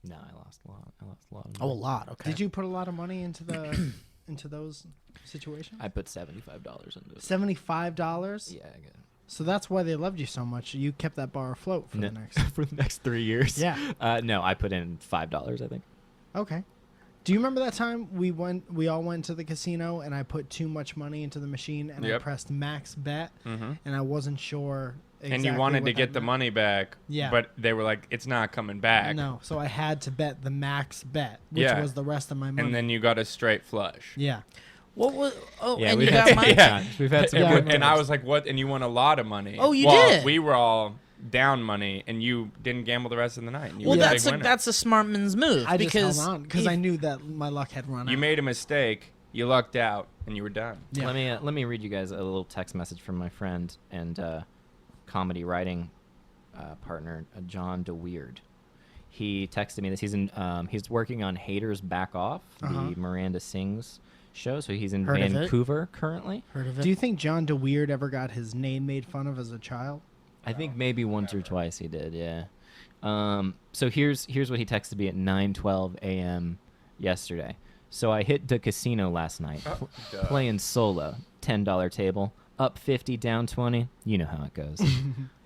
No, I lost a lot. Of Oh, a money. lot. Okay. Did you put a lot of money into the into those situations? I put $75 into it. $75. Yeah, I get So that's why they loved you so much. You kept that bar afloat for No. the next. for the next 3 years. Yeah. No, I put in $5, I think. Okay. Do you remember that time we all went to the casino and I put too much money into the machine and I Yep. pressed max bet Mm-hmm. and I wasn't sure exactly And you wanted what to that get the meant. money back. Yeah. But they were like, it's not coming back. No, so I had to bet the max bet, which Yeah. was the rest of my money. And then you got a straight flush. yeah. What was? Oh, Yeah, and we've you had got some my. good times. We've had some Yeah, good I And I times. was like, what? And you won a lot of money. Oh, you well, did? We were all down money, and you didn't gamble the rest of the night. And you Well, were the that's big a, winner. that's a smart man's move I just because held on because if- I knew that my luck had run out. You made a mistake, you lucked out, and you were done. Yeah. Let me read you guys a little text message from my friend and comedy writing partner John DeWeird. He texted me this. He's working on Haters Back Off, Uh-huh. the Miranda Sings show. So he's in Heard of it. Vancouver currently. heard of it. Do you think John DeWeird ever got his name made fun of as a child? I think maybe once or twice he did. Yeah. So here's what he texted me at 9:12 a.m. yesterday. So I hit the casino last night, Duh. playing solo, $10 table, up 50, down 20. You know how it goes.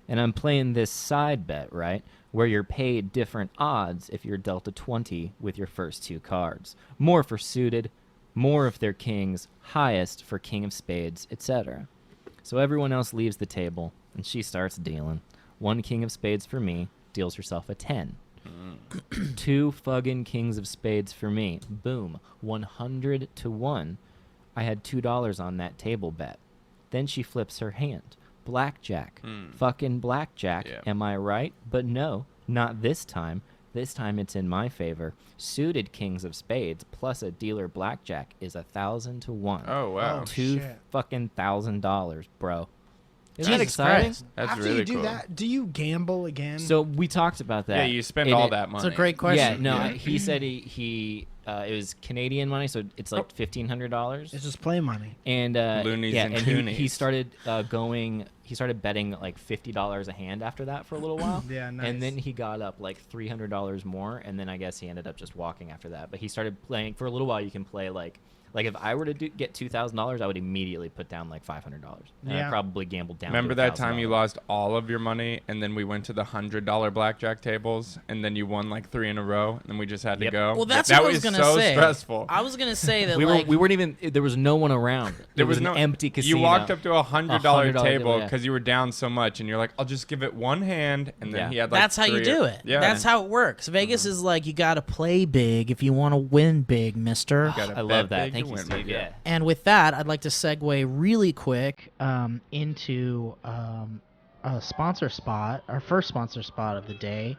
And I'm playing this side bet, right, where you're paid different odds if you're dealt a 20 with your first two cards. More for suited, more if they're kings, highest for king of spades, etc. So everyone else leaves the table, and she starts dealing. One king of spades for me, deals herself a 10. Two fucking kings of spades for me. Boom. 100 to 1. I had $2 on that table bet. Then she flips her hand. Blackjack. Fucking blackjack. Yeah. Am I right? But no, not this time. This time it's in my favor. Suited kings of spades plus a dealer blackjack is 1,000 to 1. Oh, wow. Oh, Two shit. fucking $1,000, bro. Isn't that Jesus exciting? Christ. That's After really you do cool. that, do you gamble again? So we talked about that. Yeah, you spend And all it- that money. It's a great question. Yeah, no, Yeah. he said he it was Canadian money, so it's like $1,500. it's just play money. And Loonies yeah, and and he toonies. started he started betting like $50 a hand after that for a little while. Yeah, nice. And then he got up like $300 more, and then I guess he ended up just walking after that. But he started playing for a little while. You can play like if I were to get $2,000, I would immediately put down like $500, and Yeah. I probably gambled down. Remember to that time you $1,000. lost all of your money, and then we went to the $100 blackjack tables, and then you won like 3 in a row, and then we just had to Yep. go. Well, that's that what I was gonna so say. stressful. I was gonna say that We like weren't even. There was no one around. There It was no an empty casino. You walked up to a $100 $100 table yeah. because you were down so much, and you're like, "I'll just give it one hand," and then Yeah. he had like that's how you 3 do it. Yeah, That's how it works. Vegas is like you got to play big if you want to win big, mister. Gotta I bet love that. big Thank to you, win Steve. big, Yeah. And with that, I'd like to segue really quick into a sponsor spot, our first sponsor spot of the day,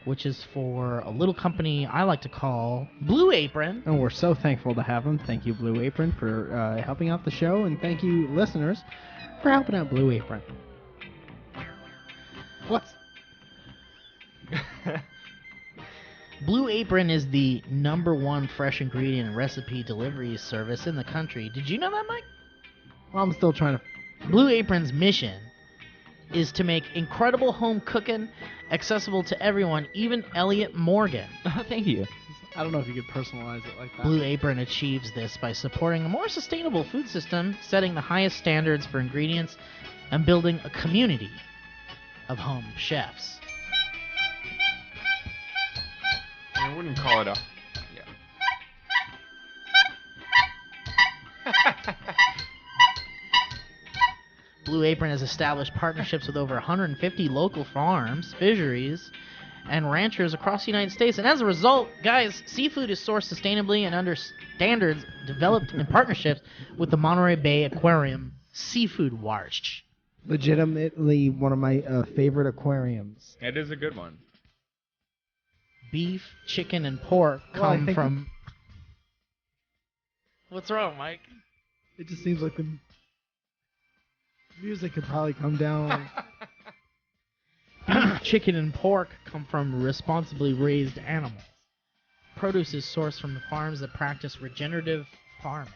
which is for a little company I like to call Blue Apron. And we're so thankful to have them. Thank you, Blue Apron, for helping out the show, and thank you, listeners, for helping out Blue Apron. What's Blue Apron is the #1 fresh ingredient and recipe delivery service in the country. Did you know that, Mike? Well, I'm still trying to. Blue Apron's mission is to make incredible home cooking accessible to everyone, even Elliott Morgan. Thank you. I don't know if you could personalize it like that. Blue Apron achieves this by supporting a more sustainable food system, setting the highest standards for ingredients, and building a community of home chefs. I wouldn't call it a. Blue Apron has established partnerships with over 150 local farms, fisheries, and ranchers across the United States. And as a result, guys, seafood is sourced sustainably and under standards developed in partnerships with the Monterey Bay Aquarium Seafood Watch. Legitimately one of my favorite aquariums. It is a good one. Beef, chicken, and pork come from... What's wrong, Mike? It just seems like the music could probably come down. Beef, chicken, and pork come from responsibly raised animals. Produce is sourced from the farms that practice regenerative farming.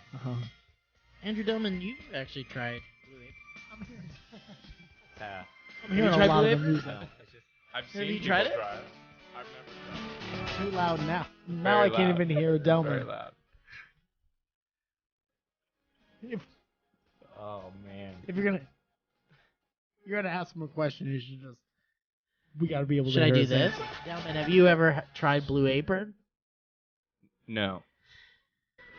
Andrew Delman, you actually tried Blue Apron. I'm hearing a lot of the music. I've Have seen you tried people it? try I've never tried Too loud now. Now Very I can't loud. even hear it. Delman. Very loud. Oh man. If you're gonna ask him a question, you should just. We gotta be able to. Should I hear do his this? answer. Delman, have you ever tried Blue Apron? No.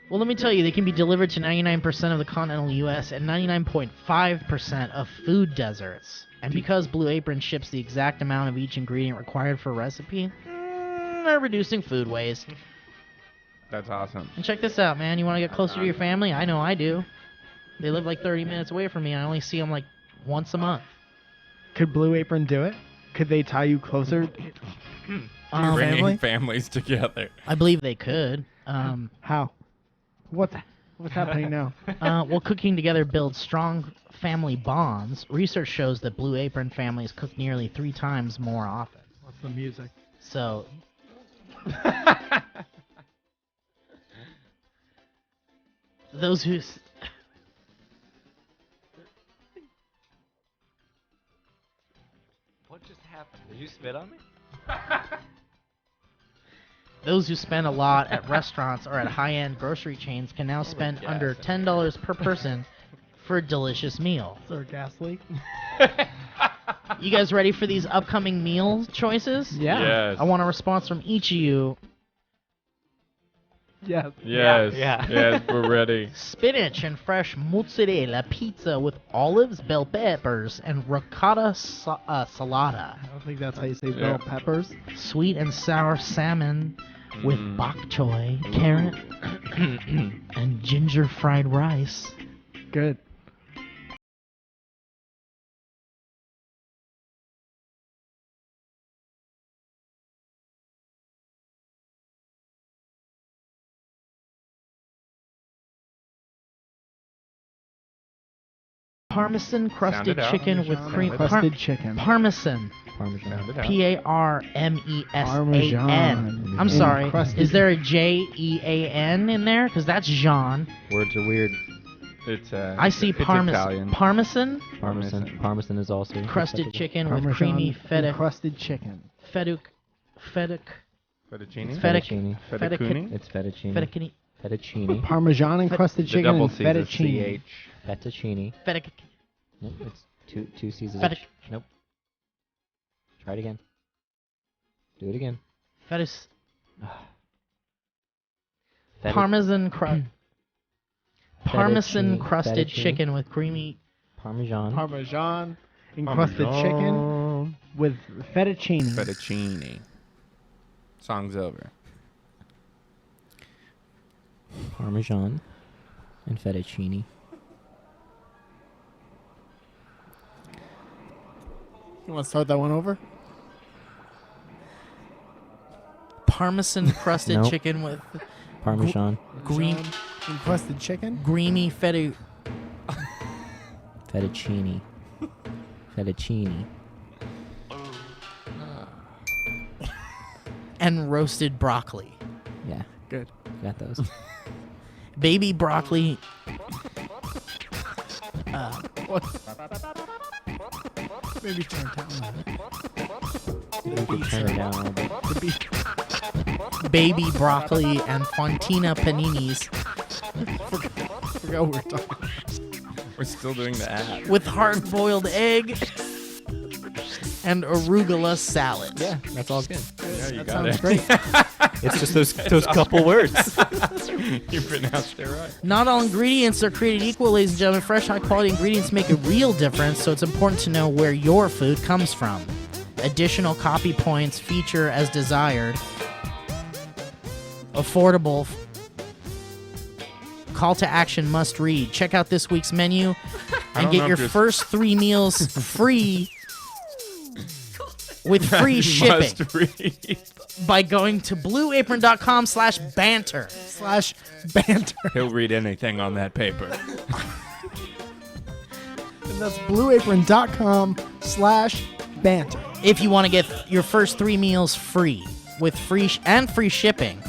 Well, let me tell you, they can be delivered to 99% of the continental U.S. and 99.5% of food deserts. And because Blue Apron ships the exact amount of each ingredient required for a recipe, they're reducing food waste. That's awesome. And check this out, man. You want to get closer to your family? I know I do. They live like 30 minutes away from me. I only see them like once a month. Could Blue Apron do it? Could they tie you closer? Bringing families together. I believe they could. How? What's happening now? Well, cooking together builds strong family bonds. Research shows that Blue Apron families cook nearly 3 times more often. What's the music? So, those who What just happened? Did you spit on me? those who spend a lot at restaurants or at high-end grocery chains can now spend under $10 per person for a delicious meal. Is there a gas leak? You guys ready for these upcoming meal choices? Yeah. Yes. I want a response from each of you. Yes. Yes. Yeah. Yes, we're ready. Spinach and fresh mozzarella pizza with olives, bell peppers, and ricotta salata. I don't think that's how you say Yeah. bell peppers. Sweet and sour salmon with bok choy, carrot, and ginger fried rice. Good. Parmesan crusted Sound it out. chicken with Parmesan cream. crusted chicken. Parmesan. Parmesan. Sound it out. Parmesan. Parmesan. I'm sorry. Encrusted. Is there a Jean in there? Because that's Jean. Words are weird. It's I see it's parmesan. Italian. Parmesan Parmesan is also crusted acceptable. chicken with Parmesan creamy feta. crusted chicken. Fettuccine. Fettuccine. Fettuccine. Fettuccine. It's fettuccine. Fettuccine. Fettuccine. Parmesan encrusted The chicken double and C is a fettuccine. CH. Fettuccine. Fettuccine. Nope, it's two C's. Fettuc- Nope. Try it again. Do it again. Fettuc- Fettu- Parmesan Fettuccine- crusted fettuccine. chicken with creamy. Parmesan. Parmesan encrusted chicken with fettuccine. Fettuccine. Song's over. Parmesan and fettuccine. You want to start that one over? Parmesan crusted Nope. chicken with Parmesan. green, Encrusted chicken? creamy feta. Fettuccine. Fettuccine. And roasted broccoli. Yeah, Good. got those. Baby broccoli. Maybe turn it down a You could turn it down a little bit. Baby broccoli and fontina paninis forgot what we're talking. We're still doing the ad. with hard-boiled egg and arugula salad. Yeah, that's all good. Yeah, you That got sounds it. great. It's just those couple words. You pronounced it right. Not all ingredients are created equal, ladies and gentlemen. Fresh, high-quality ingredients make a real difference, so it's important to know where your food comes from. Additional copy points feature as desired. Affordable. Call to action must read. Check out this week's menu and don't get know your if you're- first 3 meals free with free shipping Must read. by going to blueapron.com/banter. /banter. He'll read anything on that paper. And that's blueapron.com/banter. If you want to get your first 3 meals free with free shipping.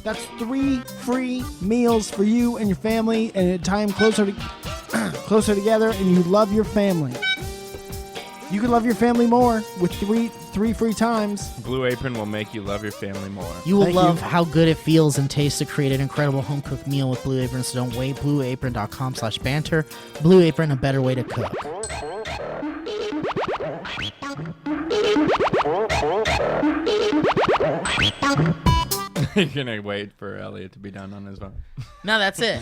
That's 3 free meals for you and your family, and a time closer closer together, and you love your family. You can love your family more with three free times. Blue Apron will make you love your family more. You will Thank love you. how good it feels and tastes to create an incredible home-cooked meal with Blue Apron, so don't wait. BlueApron.com/banter. Blue Apron, a better way to cook. You're gonna wait for Elliott to be done on his phone. No, that's it.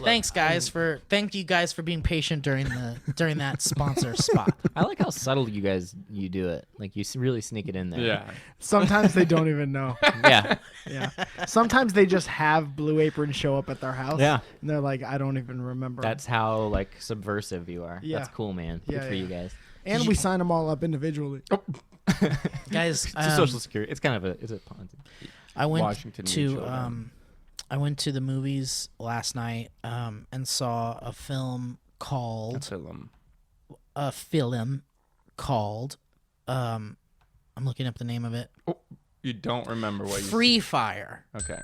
Thank you guys for being patient during that sponsor spot. I like how subtle you do it. Like you really sneak it in there. Yeah. Sometimes they don't even know. Yeah. Yeah. Sometimes they just have Blue Apron show up at their house. Yeah. And they're like, I don't even remember. That's how like subversive you are. Yeah. That's cool, man. Yeah, Good for yeah. you guys. and we sign them all up individually. Guys, It's a social security. It's kind of a Ponzi. I went Washington to Mutual, I went to the movies last night and saw a film called I'm looking up the name of it. You don't remember what you Free Fire. Okay.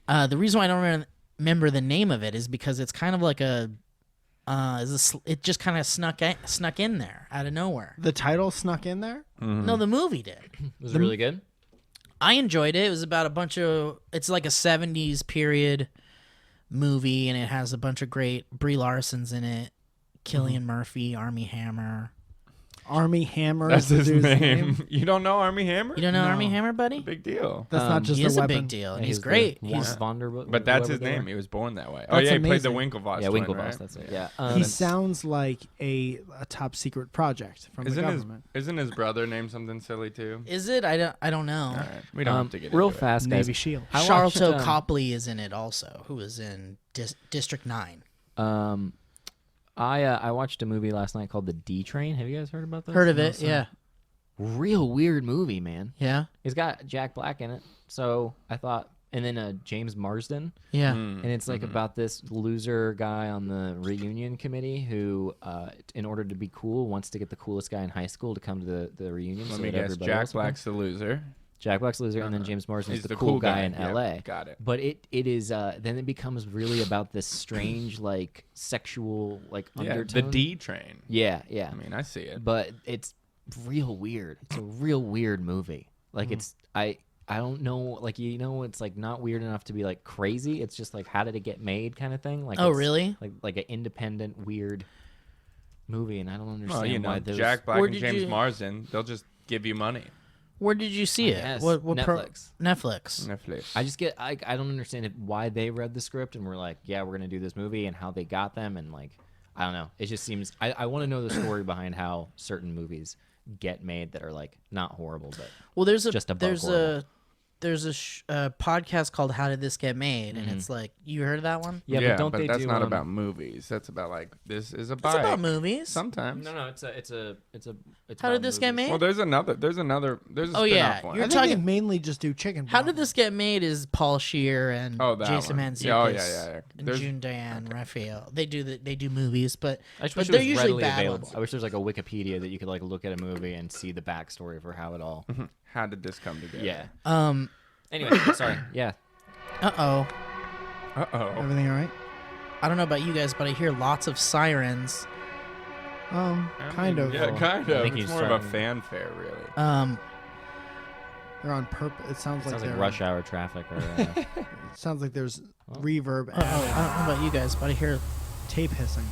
The reason why I don't remember the name of it is because it's kind of like it just kind of snuck in there out of nowhere. The title snuck in there? No, the movie did. Was it really good? I enjoyed it. It was about it's like a 70s period movie, and it has a bunch of great Brie Larson's in it, Cillian Murphy, Armie Hammer. Armie Hammer That's is the his dude's name. You don't know Armie Hammer? You don't know No. Armie Hammer, buddy? Big deal. That's not just He a is a weapon. big deal, and He's he's great. the He's Vonderbilt. But that's his whoever they name. were. He was born that way. That's he played the amazing. Winklevoss. Yeah, twin, Winklevoss. right? That's it. Yeah. Yeah. He sounds like a top secret project from the Isn't government. his brother named something silly too? Is it? I don't know. All right. We don't have to get real into it. fast, guys. Navy SEAL. I watched, Charlton Copley is in it also, who was in District 9. I watched a movie last night called The D Train. Have you guys heard about this? Heard of it? Yeah. Real weird movie, man. Yeah. It's got Jack Black in it, so I thought, and then James Marsden, Yeah. Mm. and it's like about this loser guy on the reunion committee who, in order to be cool, wants to get the coolest guy in high school to come to the reunion. Let so me that guess. everybody Jack else will come. Black's the loser. Jack Black's loser, and then James Marsden's He's the cool guy in Yep, L.A. Got it. But it is then it becomes really about this strange like sexual like Yeah, undertone. the D train. Yeah, yeah. I mean, I see it. But it's real weird. It's a real weird movie. Like it's I don't know, like it's like not weird enough to be like crazy. It's just like how did it get made kind of thing. Like Oh, it's really? Like an independent weird movie, and I don't understand Well, you know, why those Jack Black Where and did James you- Marsden, they'll just give you money. Where did you see it? Yes, What Netflix. Netflix. Netflix. I just get I don't understand why they read the script and were like, yeah, we're gonna do this movie, and how they got them, and like I don't know. It just seems I want to know the story behind how certain movies get made that are like not horrible, but Well, there's Just above horrible. there's a podcast called How Did This Get Made, and it's like, you heard of that one? yeah, but don't they that's do not um, about movies. That's about like this is a It's bike. about movies. Sometimes. No, it's How did this get made? Well, there's a Oh, yeah, spin-off one. you're I think talking- they mainly just do chicken. How broth. Did This Get Made is Paul Scheer and Oh, that Jason one. Mantzoukas Yeah, oh, yeah. and There's- June Diane Raphael. They do movies, but I just but wish it they're was usually readily bad available. ones. I wish there was like a Wikipedia that you could like look at a movie and see the backstory for how it all. How did this come together? Yeah. Anyway, sorry. Yeah. Uh-oh. Uh-oh. Everything all right? I don't know about you guys, but I hear lots of sirens. Kind of. Yeah, kind of. think It's he's more of a starting- fanfare, really. They're on purpose. It sounds like Sounds like they're rush hour traffic or It sounds like there's reverb I don't know about you guys, but I hear tape hissing.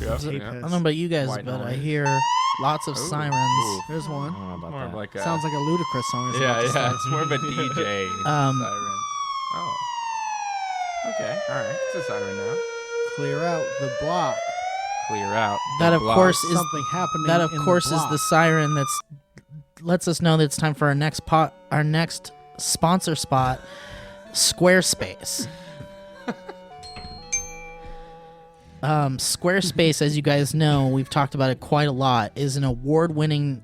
Yeah, tape yeah. I don't know about you guys, White but I noise. hear lots of Ooh. sirens. Ooh. There's I one. don't know about More that. of like a... Sounds like a ludicrous song. is about Yeah, to yeah. start. It's more of a DJ siren. Oh. Okay, all right. It's a siren now. Clear out the block. clear out. That the of block. course is Something happening. that of in course the is block. the siren that's lets us know that it's time for our next sponsor spot, Squarespace. Squarespace, as you guys know, we've talked about it quite a lot, is an award-winning.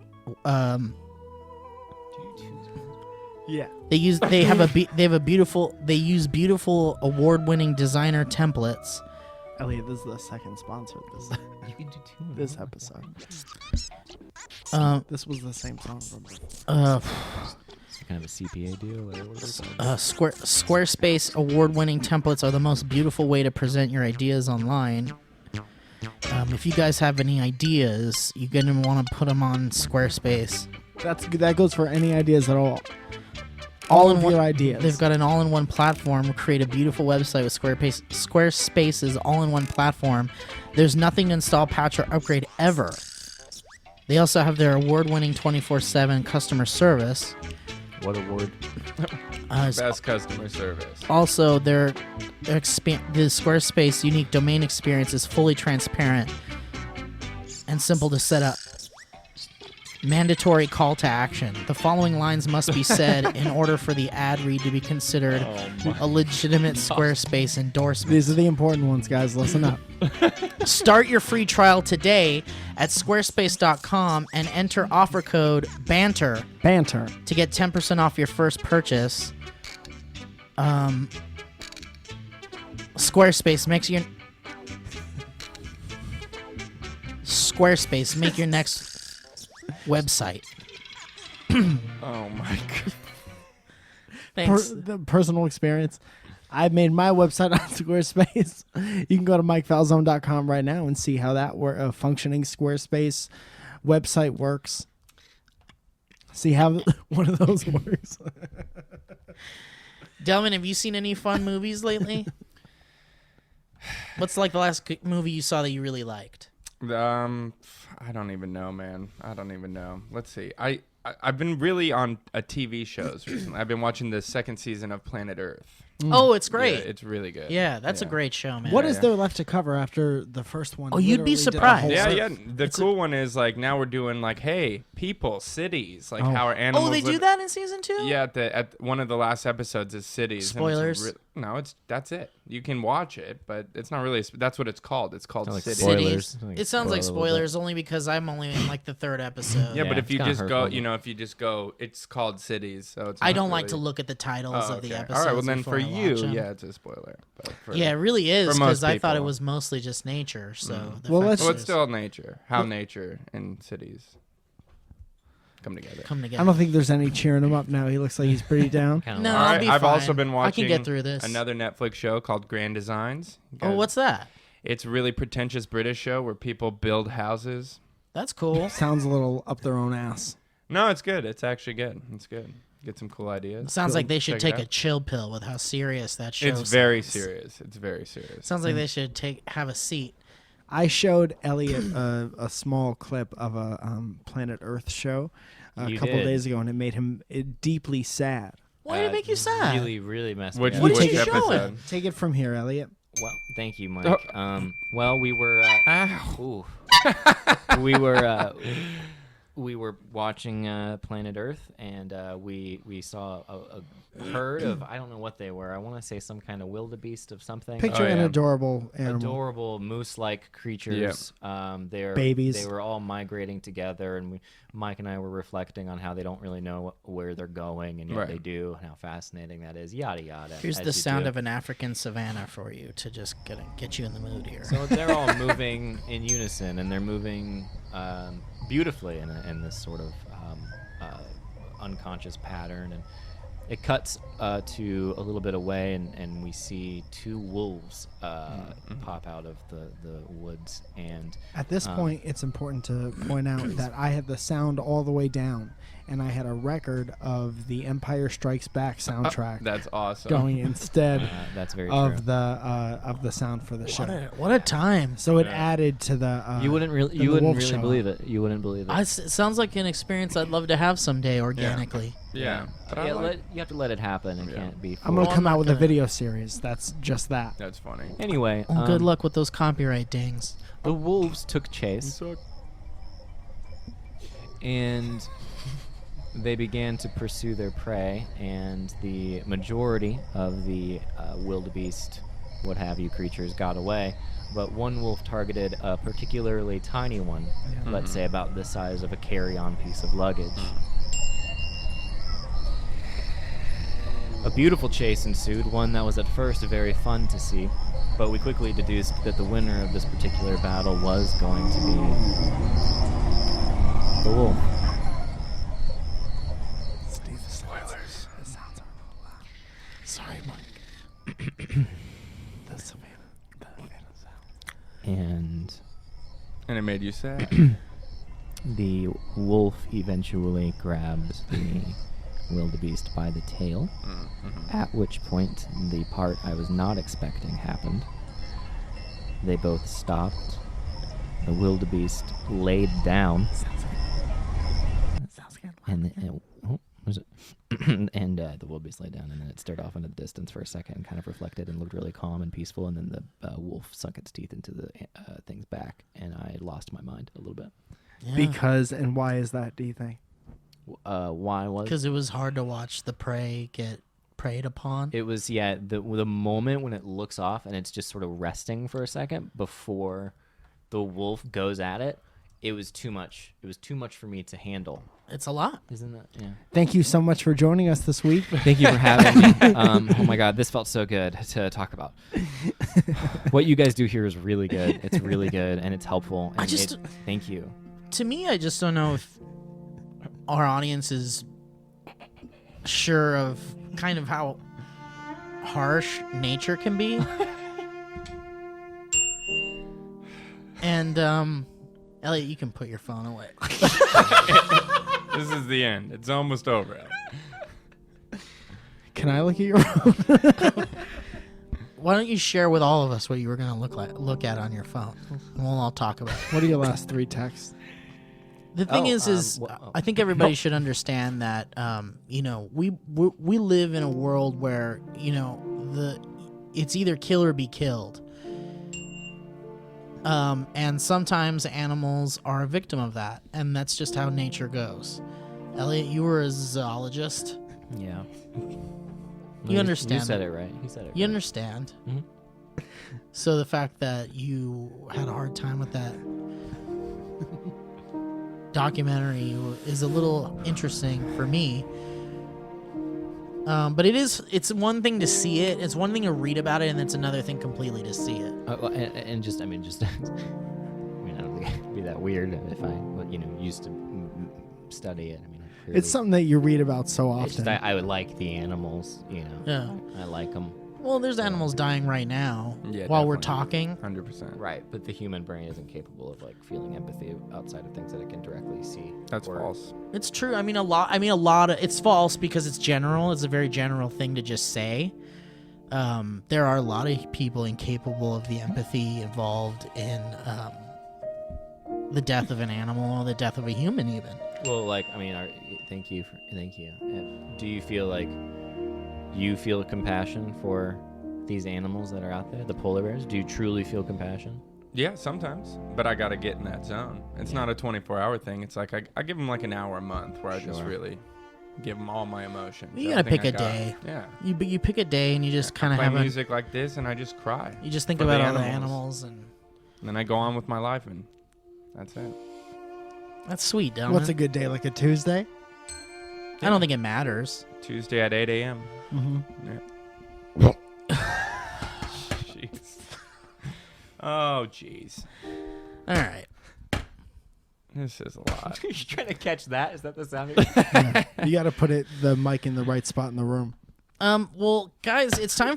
Yeah. They use beautiful award-winning designer templates. Elliot, this is the second sponsor of You can do two. this episode. This was the same song from Kind of a CPA deal. Or what is it? Squarespace award-winning templates are the most beautiful way to present your ideas online. If you guys have any ideas, you're gonna want to put them on Squarespace. that goes for any ideas at all. All of your ideas. They've got an all-in-one platform to create a beautiful website with Squarespace. Squarespace's all-in-one platform. There's nothing to install, patch, or upgrade ever. They also have their award-winning 24/7 customer service. What award? Best customer service. Also, the Squarespace unique domain experience is fully transparent and simple to set up. Mandatory call to action. The following lines must be said in order for the ad read to be considered a legitimate Squarespace endorsement. These are the important ones, guys. Listen up. Start your free trial today at squarespace.com and enter offer code BANTER Banter. to get 10% off your first purchase. Squarespace make your next website. Oh my god. Thanks. The personal experience. I made my website on Squarespace. You can go to MikeFalzone.com right now and see how that functioning Squarespace website works. See how one of those works. Delman, have you seen any fun movies lately? What's like the last movie you saw that you really liked? I don't even know, man. I don't even know. Let's see. I've been really on TV shows recently. I've been watching the second season of Planet Earth. Oh, it's great. Yeah, it's really good. Yeah, that's a great show, man. What is there left to cover after the first one? Oh, you'd be literally did the surprised. whole Yeah, Earth? yeah. The cool one is like now we're doing like, hey, people, cities, like how our animals. Oh, they do live- that in season 2? Yeah, at one of the last episodes is cities. and it's Spoilers. No, that's it. You can watch it, but it's not really. That's what it's called. It's called Like cities. spoilers. Cities. Like It sounds like spoil a little bit. spoilers only because I'm only in like the 3rd episode. Yeah, but Yeah, if you it's kinda just go, hurtful. if you just go, it's called cities. So it's. I not don't like really- to look at the titles Oh, of the okay. episodes. All right, well then before for I you, watch 'em. yeah, it's a spoiler. But for, Yeah, it really is for most because I thought it people. was mostly just nature. So the Well, fact let's- Well, that it's still nature. How nature and cities come together. come together. I don't think there's any cheering him up now. He looks like he's pretty down. Kinda No, like- I'll All right, be I've fine. also been watching I can get through this. another Netflix show called Grand Designs. You Oh, guys- what's that? It's a really pretentious British show where people build houses. That's cool. Sounds a little up their own ass. No, it's good. It's actually good. It's good. Get some cool ideas. Sounds like they should Check it take a out. chill pill with how serious that show It's very sounds. serious. It's very serious. Sounds like they should have a seat. I showed Elliot a small clip of a Planet Earth show a You couple did. days ago, and it made him deeply sad. Why did it make you sad? Really, really messed Which, me up. What did which you show episode? him? Take it from here, Elliot. Well, thank you, Mike. Well, we were. Ow. Ooh. we were watching Planet Earth, and we saw a herd of, I don't know what they were. I want to say some kind of wildebeest of something. Picture an yeah. adorable animal. Adorable moose-like creatures. They're Babies. They were all migrating together, and Mike and I were reflecting on how they don't really know where they're going, and yet Right. they do, and how fascinating that is. Yada yada. Here's as the you sound do. of an African savanna for you to just get you in the mood here. So they're all moving in unison, and they're moving beautifully in this sort of unconscious pattern. And it cuts to a little bit away, and we see 2 wolves pop out of the woods. And At this point, it's important to point out that I had the sound all the way down, and I had a record of the Empire Strikes Back soundtrack That's awesome. going instead That's very of true. the sound for the show. What a time. So it added to the. You wouldn't really, the wolf show. believe it. You wouldn't believe it. It sounds like an experience I'd love to have someday organically. Yeah. But I Yeah, like, you have to let it happen. It Yeah. can't be. I'm gonna Well, come I'm out not with a gonna- video series. That's just that. that's funny. Anyway, Well, good luck with those copyright dings. The wolves took chase, and they began to pursue their prey, and the majority of the wildebeest, what have you, creatures got away. But one wolf targeted a particularly tiny one, let's say about the size of a carry-on piece of luggage. A beautiful chase ensued, one that was at first very fun to see, but we quickly deduced that the winner of this particular battle was going to be the wolf. Spoilers. Sorry, Mike. the Savannah sound. And And it made you sad. the wolf eventually grabs the wildebeest by the tail, at which point the part I was not expecting happened. They both stopped. The wildebeest laid down. And oh, was it? And the wildebeest laid down, and then it stared off into the distance for a second and kind of reflected and looked really calm and peaceful, and then the wolf sunk its teeth into the thing's back, and I lost my mind a little bit. Yeah. Because, and why is that, do you think? Why was Because it was hard to watch the prey get preyed upon. it? Was the moment when it looks off and it's just sort of resting for a second before the wolf goes at it. It was too much. It was too much for me to handle. It's a lot. Isn't it? Yeah. Thank you so much for joining us this week. Thank you for having me. Oh my God, this felt so good to talk about. What you guys do here is really good. It's really good and it's helpful. And thank you. To me, I just don't know if our audience is sure of kind of how harsh nature can be. And Elliot, you can put your phone away. This is the end. It's almost over. Can I look at your phone? Why don't you share with all of us what you were going to look at on your phone? And we'll all talk about it. What are your last 3 texts? The thing Oh, is I think everybody should understand that we live in a world where it's either kill or be killed, and sometimes animals are a victim of that, and that's just how nature goes. Elliot, you were a zoologist. Yeah. You understand You said it. it right. He said it. You right. understand. Mhm. So the fact that you had a hard time with that documentary is a little interesting for me. But it's one thing to see it, it's one thing to read about it, and it's another thing completely to see it. I don't think it'd be that weird if I, used to study it. Clearly, It's something that you read about so it's just often. I would like the animals, Yeah. I like them. Well, there's animals dying right now Yeah, while we're definitely. talking. 100%. Right, but the human brain isn't capable of feeling empathy outside of things that it can directly see. That's or- false. It's true. A lot of it's false because it's general. It's a very general thing to just say. There are a lot of people incapable of the empathy involved in the death of an animal or the death of a human, even. Well, thank you. Do you feel like you feel compassion for these animals that are out there, the polar bears? Do you truly feel compassion? Yeah, sometimes. But I got to get in that zone. It's not a 24-hour thing. It's like I give them like an hour a month where I just Sure. really give them all my emotions. You gotta everything pick I a got. day. Yeah. You pick a day and you just kind of Play have music like this and I just cry. you just think for the about all the animals. animals, and And then I go on with my life and that's it. that's sweet, Delman. What's a good day? Like a Tuesday? I don't think it matters. Tuesday at 8 a.m. Mm-hmm. Jeez. Oh, jeez. All right. This is a lot. You're trying to catch that? Is that the sound? You got to put the mic in the right spot in the room. Well, guys, it's time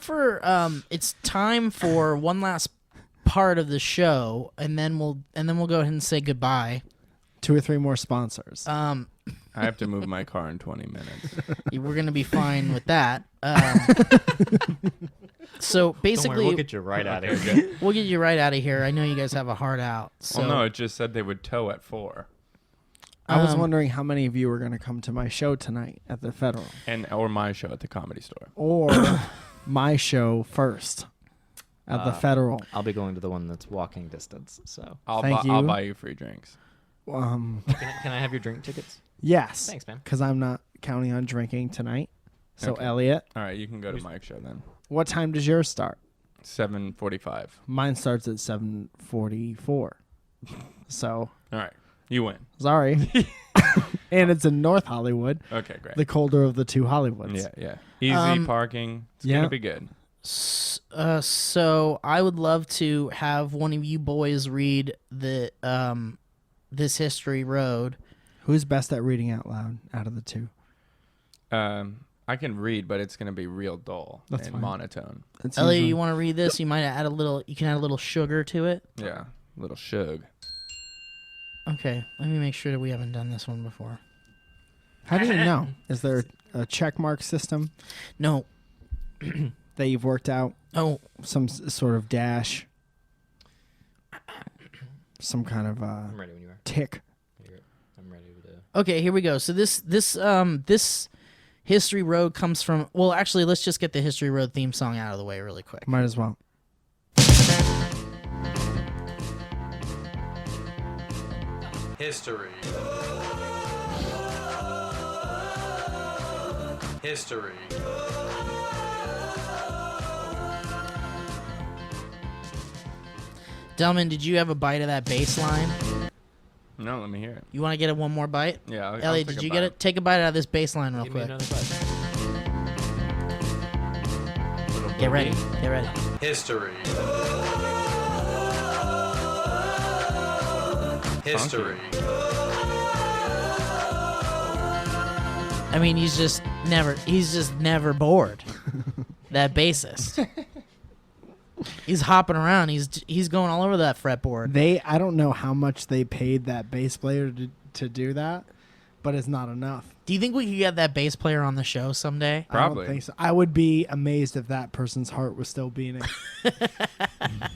for one last part of the show, and then we'll go ahead and say goodbye. 2 or 3 more sponsors. I have to move my car in 20 minutes. We're gonna be fine with that. So Don't basically, worry, we'll get you right out of here. we'll get you right out of here. I know you guys have a hard out. So Well, no, it just said they would tow at 4. I was Um, wondering how many of you were going to come to my show tonight at the Federal, Or my show at the Comedy Store. or my show first at the Federal. I'll be going to the one that's walking distance. So Thank I'll you. buy you free drinks. can I have your drink tickets? Yes, Thanks, man. because I'm not counting on drinking tonight. So Okay. Elliot, All right, you can go to Mike's show then. what time does yours start? 7:45. Mine starts at 7:44. So All right, you win. sorry, and it's in North Hollywood, Okay, great. the colder of the two Hollywoods. Yeah. Easy parking. It's yeah. gonna be good. So I would love to have one of you boys read the this History Road. Who's best at reading out loud out of the two? I can read, but it's gonna be real dull That's and fine. monotone. It's Elliot, usually- you want to read this? You might add a little. You can add a little sugar to it. Yeah, little shug. Okay, let me make sure that we haven't done this one before. How do you know? Is there a check mark system No. that you've worked out? Oh, Some sort of dash? Some kind of I'm ready when you are. tick? I'm ready to. okay. Here we go. So this History Road comes from. Well, actually, let's just get the History Road theme song out of the way really quick. Might as well. History. History. Delman, did you have a bite of that bass line? No, let me hear it. You want to get it one more bite? Yeah, I'll Elliot, take did a you get bite. it? Take a bite out of this bass line real Give me quick. another bite. Get ready. Get ready. History. History. I mean, he's just never bored. That bassist. He's hopping around. He's going all over that fretboard. I don't know how much they paid that bass player to do that, but it's not enough. Do you think we could get that bass player on the show someday? Probably. I don't think so. I would be amazed if that person's heart was still beating.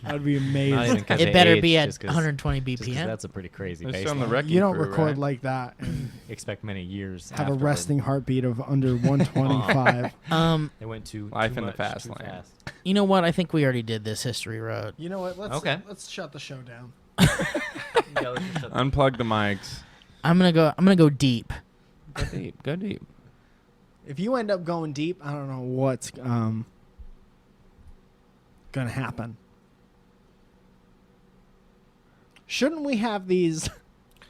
I would be Not amazed. even 'cause It of better age, be at just 'cause- 120 just 'cause BPM. that's a pretty crazy It's bass on the line. wrecking You don't crew, record right? like that and Expect many years. have a afterward. resting heartbeat of under 125. They went Life too in the much, fast too lane. fast. You know what? I think we already did this History Road. You know what? Let's shut the show down. Unplug the mics. I'm gonna go deep. Go deep. Go deep. If you end up going deep, I don't know what's gonna happen. Shouldn't we have these?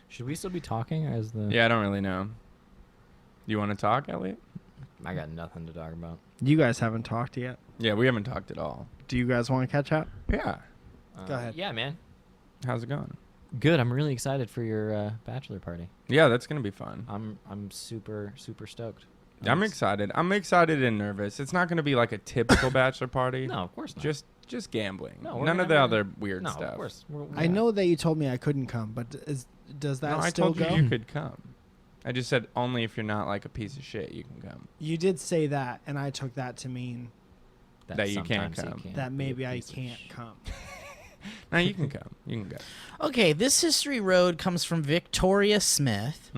Should we still be talking as the? Yeah, I don't really know. You want to talk, Elliot? I got nothing to talk about. You guys haven't talked yet. Yeah, we haven't talked at all. Do you guys want to catch up? Yeah. Go ahead. Yeah, man. How's it going? Good. I'm really excited for your bachelor party. Yeah, that's gonna be fun. I'm super stoked. I'm excited. I'm excited and nervous. It's not gonna be like a typical bachelor party. No, of course not. Just gambling. No, we're None gonna of the have other weird no, stuff. of course. I know that you told me I couldn't come, but does that No, I still told go? you could come. I just said only if you're not like a piece of shit you can come. You did say that, and I took that to mean That you can't sometimes come. can't that be a maybe I piece of can't sh- come. No, you can come. You can go. Okay, this History Road comes from Victoria Smith,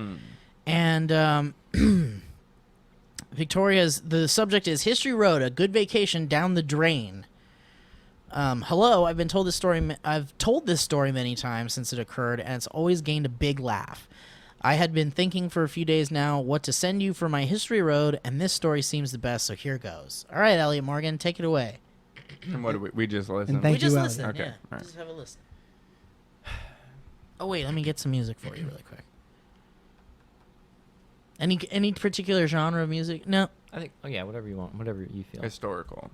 and the subject is History Road, a good vacation down the drain. Hello, I've told this story many times since it occurred, and it's always gained a big laugh. I had been thinking for a few days now what to send you for my History Road, and this story seems the best, so here goes. All right, Elliot Morgan, take it away. And what do we just listened? thank We just you, Elliot. listen, Okay, yeah. all right. Just have a listen. Oh wait, let me get some music for you really quick. Any particular genre of music? No. I think. Oh yeah, whatever you want, whatever you feel. Historical.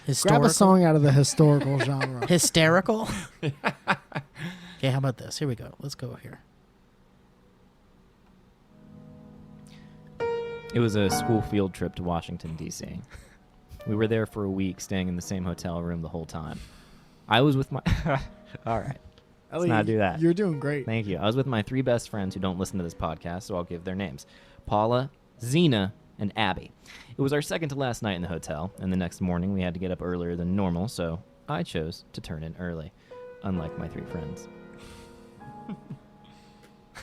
Historical? Grab a song out of the historical genre. Hysterical? Okay, how about this? Here we go. Let's go here. It was a school field trip to Washington, D.C. We were there for a week, staying in the same hotel room the whole time. I was with my... All right. Let's not do that. You're doing great. Thank you. I was with my 3 best friends who don't listen to this podcast, so I'll give their names. Paula, Zena, and Abby. It was our second to last night in the hotel, and the next morning we had to get up earlier than normal, so I chose to turn in early, unlike my 3 friends.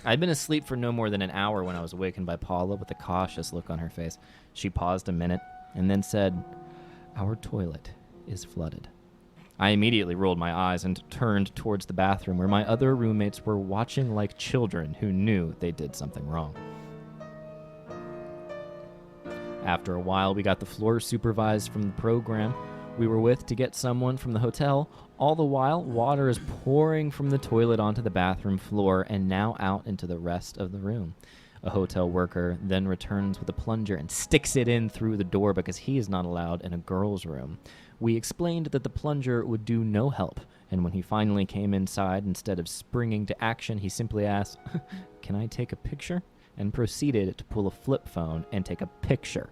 I'd been asleep for no more than an hour when I was awakened by Paula with a cautious look on her face. She paused a minute and then said, "Our toilet is flooded." I immediately rolled my eyes and turned towards the bathroom where my other roommates were watching like children who knew they did something wrong. After a while, we got the floor supervised from the program we were with to get someone from the hotel. All the while, water is pouring from the toilet onto the bathroom floor and now out into the rest of the room. A hotel worker then returns with a plunger and sticks it in through the door because he is not allowed in a girl's room. We explained that the plunger would do no help, and when he finally came inside, instead of springing to action, he simply asked, "Can I take a picture?" and proceeded to pull a flip phone and take a picture.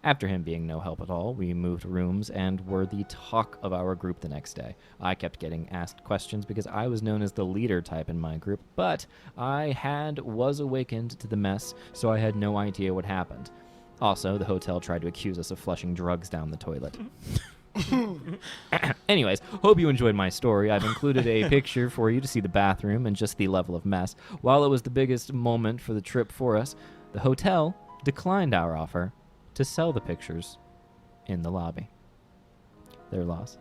After him being no help at all, we moved rooms and were the talk of our group the next day. I kept getting asked questions because I was known as the leader type in my group, but I was awakened to the mess, so I had no idea what happened. Also, the hotel tried to accuse us of flushing drugs down the toilet. Anyways, hope you enjoyed my story. I've included a picture for you to see the bathroom and just the level of mess. While it was the biggest moment for the trip for us, the hotel declined our offer to sell the pictures in the lobby. Their loss.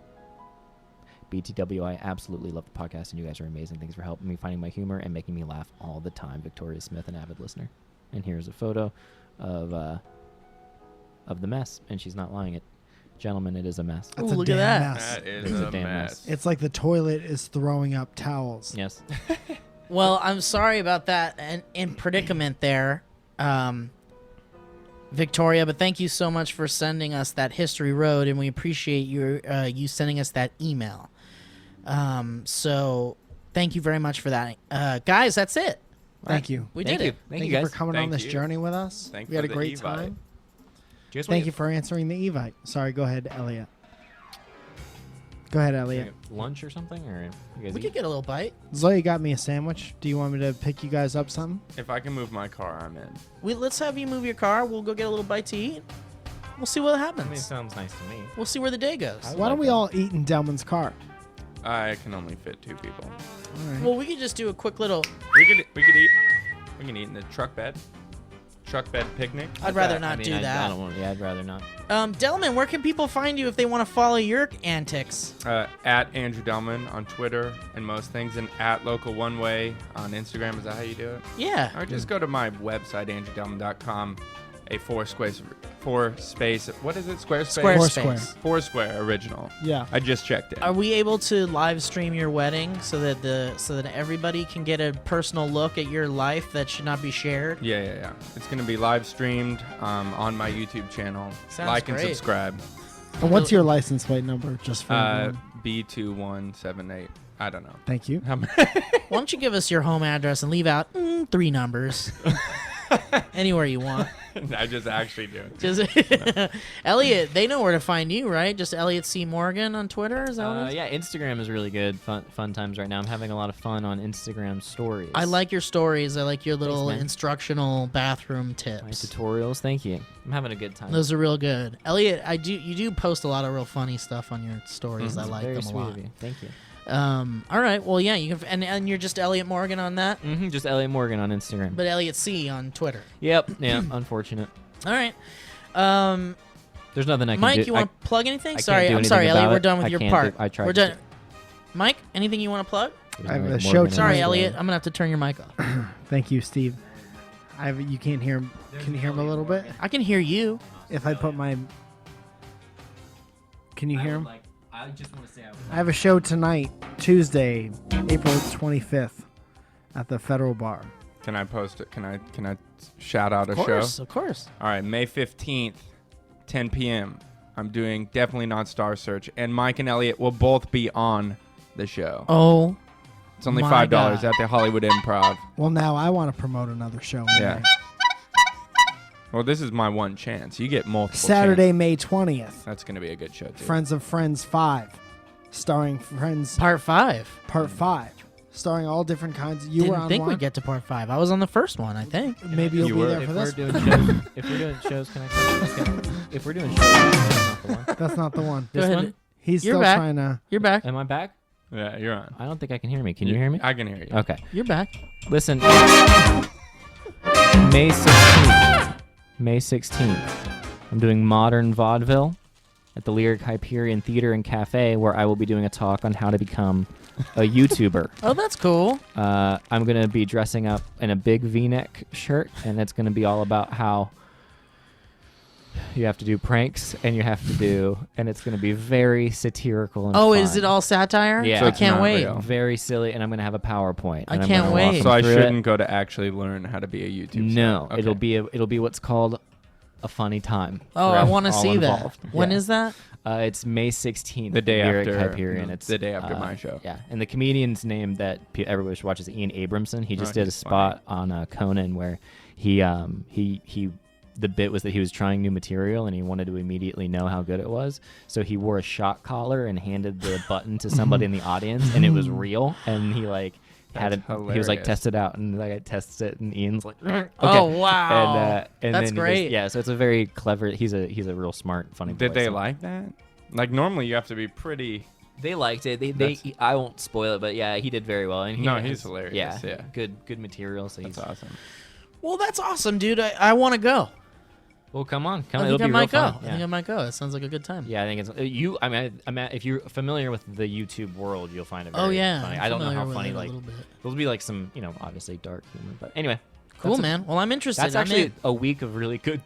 BTW, I absolutely love the podcast, and you guys are amazing. Thanks for helping me finding my humor and making me laugh all the time. Victoria Smith, an avid listener. And here's a photo of the mess, and she's not lying. Gentlemen, it is a mess. That's Ooh, a look at damn that. mess. That is It's a a damn mess. It's like the toilet is throwing up towels. Yes. Well, I'm sorry about that and in predicament there, Victoria. But thank you so much for sending us that history road, and we appreciate you sending us that email. So thank you very much for that, guys. That's it. Thank you. We Thank did you. it. Thank Thank you you guys. for coming on Thank this you. journey with us. Thank We had a for the great Evite. time. Do you guys Thank want you for answering the Evite. Sorry, go ahead, Elliot. Go ahead, Elliot. lunch or something, or you guys We eat? could get a little bite. Zoe got me a sandwich. Do you want me to pick you guys up something? If I can move my car, I'm in. Let's have you move your car. We'll go get a little bite to eat. We'll see what I mean, it happens. sounds nice to me. We'll see where the day goes. I would Why don't like we that. all eat in Delman's car? I can only fit 2 people. All right. Well, we could just do a quick little. We could eat. We can eat in the truck bed. Truck bed picnic. I'd rather I not mean, do I that. don't want. Yeah, I'd rather not. Delman, where can people find you if they want to follow your antics? At Andrew Delman on Twitter and most things, and at Local One Way on Instagram. Is that how you do it? Yeah. Or just go to my website, andrewdelman.com. A four space. What is it? Squarespace. Foursquare original. Yeah. I just checked it. Are we able to live stream your wedding so that everybody can get a personal look at your life that should not be shared? Yeah. It's gonna be live streamed on my YouTube channel. Sounds like great. and subscribe. And what's your license plate number? Just for everyone? B2178. I don't know. Thank you. Why don't you give us your home address and leave out 3 numbers? Anywhere you want. I just actually do. Just Elliot, they know where to find you, right? Just Elliott C. Morgan on Twitter. Is that what it is? Yeah, Instagram is really good. Fun times right now. I'm having a lot of fun on Instagram stories. I like your stories. I like your little man. instructional bathroom my tips. tutorials. Thank you. I'm having a good time. Those are real good. Elliot, you do post a lot of real funny stuff on your stories. I like Very them a sweet lot. of you. Thank you. All right. Well, yeah, you can, and you're just Elliott Morgan on that, Just Elliott Morgan on Instagram. but Elliott C on Twitter. Yep. Yeah. Unfortunate. All right. There's nothing I can do. Mike, you want to plug anything? can't Sorry, do I'm sorry, anything Elliot. about We're it. done with I your can't part. do- I tried We're to done. Mike, anything you want to plug? I have a Morgan show on Sorry, tonight. Elliot. I'm gonna have to turn your mic off. Thank you, Steve. You can't hear him. Can you hear him a little bit? I can hear you. If I put my... Can you hear him? I just want to say I have a show tonight, Tuesday, April 25th, at the Federal Bar. Can I post it? Can I shout out a Of course, show? of course. All right, May 15th, 10 p.m. I'm doing Definitely Not Star Search, and Mike and Elliot will both be on the show. Oh, It's only my $5 God. at the Hollywood Improv. Well, now I want to promote another show. Yeah. anyway. Well, this is my one chance. You get multiple. Saturday, chances. May 20th. That's gonna be a good show too. Friends of Friends 5. starring Friends Part 5. Part 5, starring all different kinds. You were Didn't on think one. we'd get to part 5. I was on the first one, I think. Maybe you'll You be were. there If for we're this. doing shows, if we're doing shows, that's not the one. That's not the one. Go This ahead. one? He's You're still back. trying to. You're back. Am I back? Yeah, you're on. I don't think I can hear me. Can you hear me? I can hear you. Okay. You're back. Listen, May 16th. May 16th. I'm doing modern vaudeville at the Lyric Hyperion Theater and Cafe, where I will be doing a talk on how to become a YouTuber. Oh, that's cool. I'm going to be dressing up in a big V-neck shirt, and it's going to be all about how you have to do pranks, and it's going to be very satirical and Oh, fun. is it all satire? Yeah. I So it's can't not wait. real. very silly, and I'm going to have a PowerPoint. I and I'm can't gonna walk wait. them So I through shouldn't it. go to actually learn how to be a YouTube No, star. it'll Okay. it'll be what's called a funny time. Oh, for I want to all see involved. that. When Yeah. is that? It's May 16th. The day Lyric after- Hyperion. It's the day after my show. Yeah, and the comedian's name that everybody should watch is Ian Abramson. He just Oh, did a he's spot on Conan where he the bit was that he was trying new material and he wanted to immediately know how good it was. So he wore a shock collar and handed the button to somebody in the audience, and it was real. And he had That's it. He was like, hilarious. test it out, and I tests it, and Ian's like, okay. Oh, wow. And That's then he great. yeah, so it's a very clever. He's a real smart, funny. Did boy, they so- like that? Like normally you have to be pretty. They liked it. That's- I won't spoil it, but yeah, he did very well. And he No, has- he's hilarious, yeah. good material. So That's he's awesome. Well, that's awesome, dude. I want to go. well. Come on, come. I It'll think I be might real go. fun. I think I might go. It sounds like a good time. Yeah, I think it's you. I mean, if you're familiar with the YouTube world, you'll find it. Very Oh, yeah. funny. I'm I don't know familiar how with funny. it a Like little bit. there'll be like some, obviously dark humor. But anyway, Cool, that's man. Well, I'm interested. That's I'm actually in. a week of really good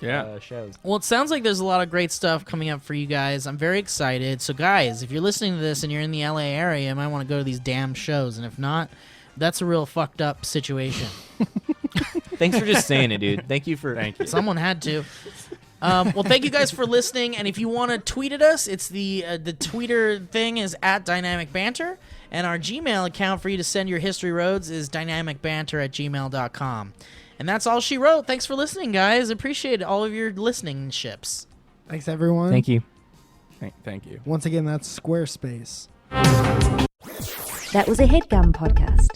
Yeah. shows. Well, it sounds like there's a lot of great stuff coming up for you guys. I'm very excited. So, guys, if you're listening to this and you're in the LA area, you might want to go to these damn shows. And if not, that's a real fucked up situation. Thanks for just saying it, dude. Thank you for. Thank you. Someone had to. Well, thank you guys for listening. And if you want to tweet at us, it's the tweeter thing is at Dynamic Banter. And our Gmail account for you to send your history roads is dynamicbanter@gmail.com. And that's all she wrote. Thanks for listening, guys. Appreciate all of your listening ships. Thanks, everyone. Thank you. Thank you. Once again, that's Squarespace. That was a headgum podcast.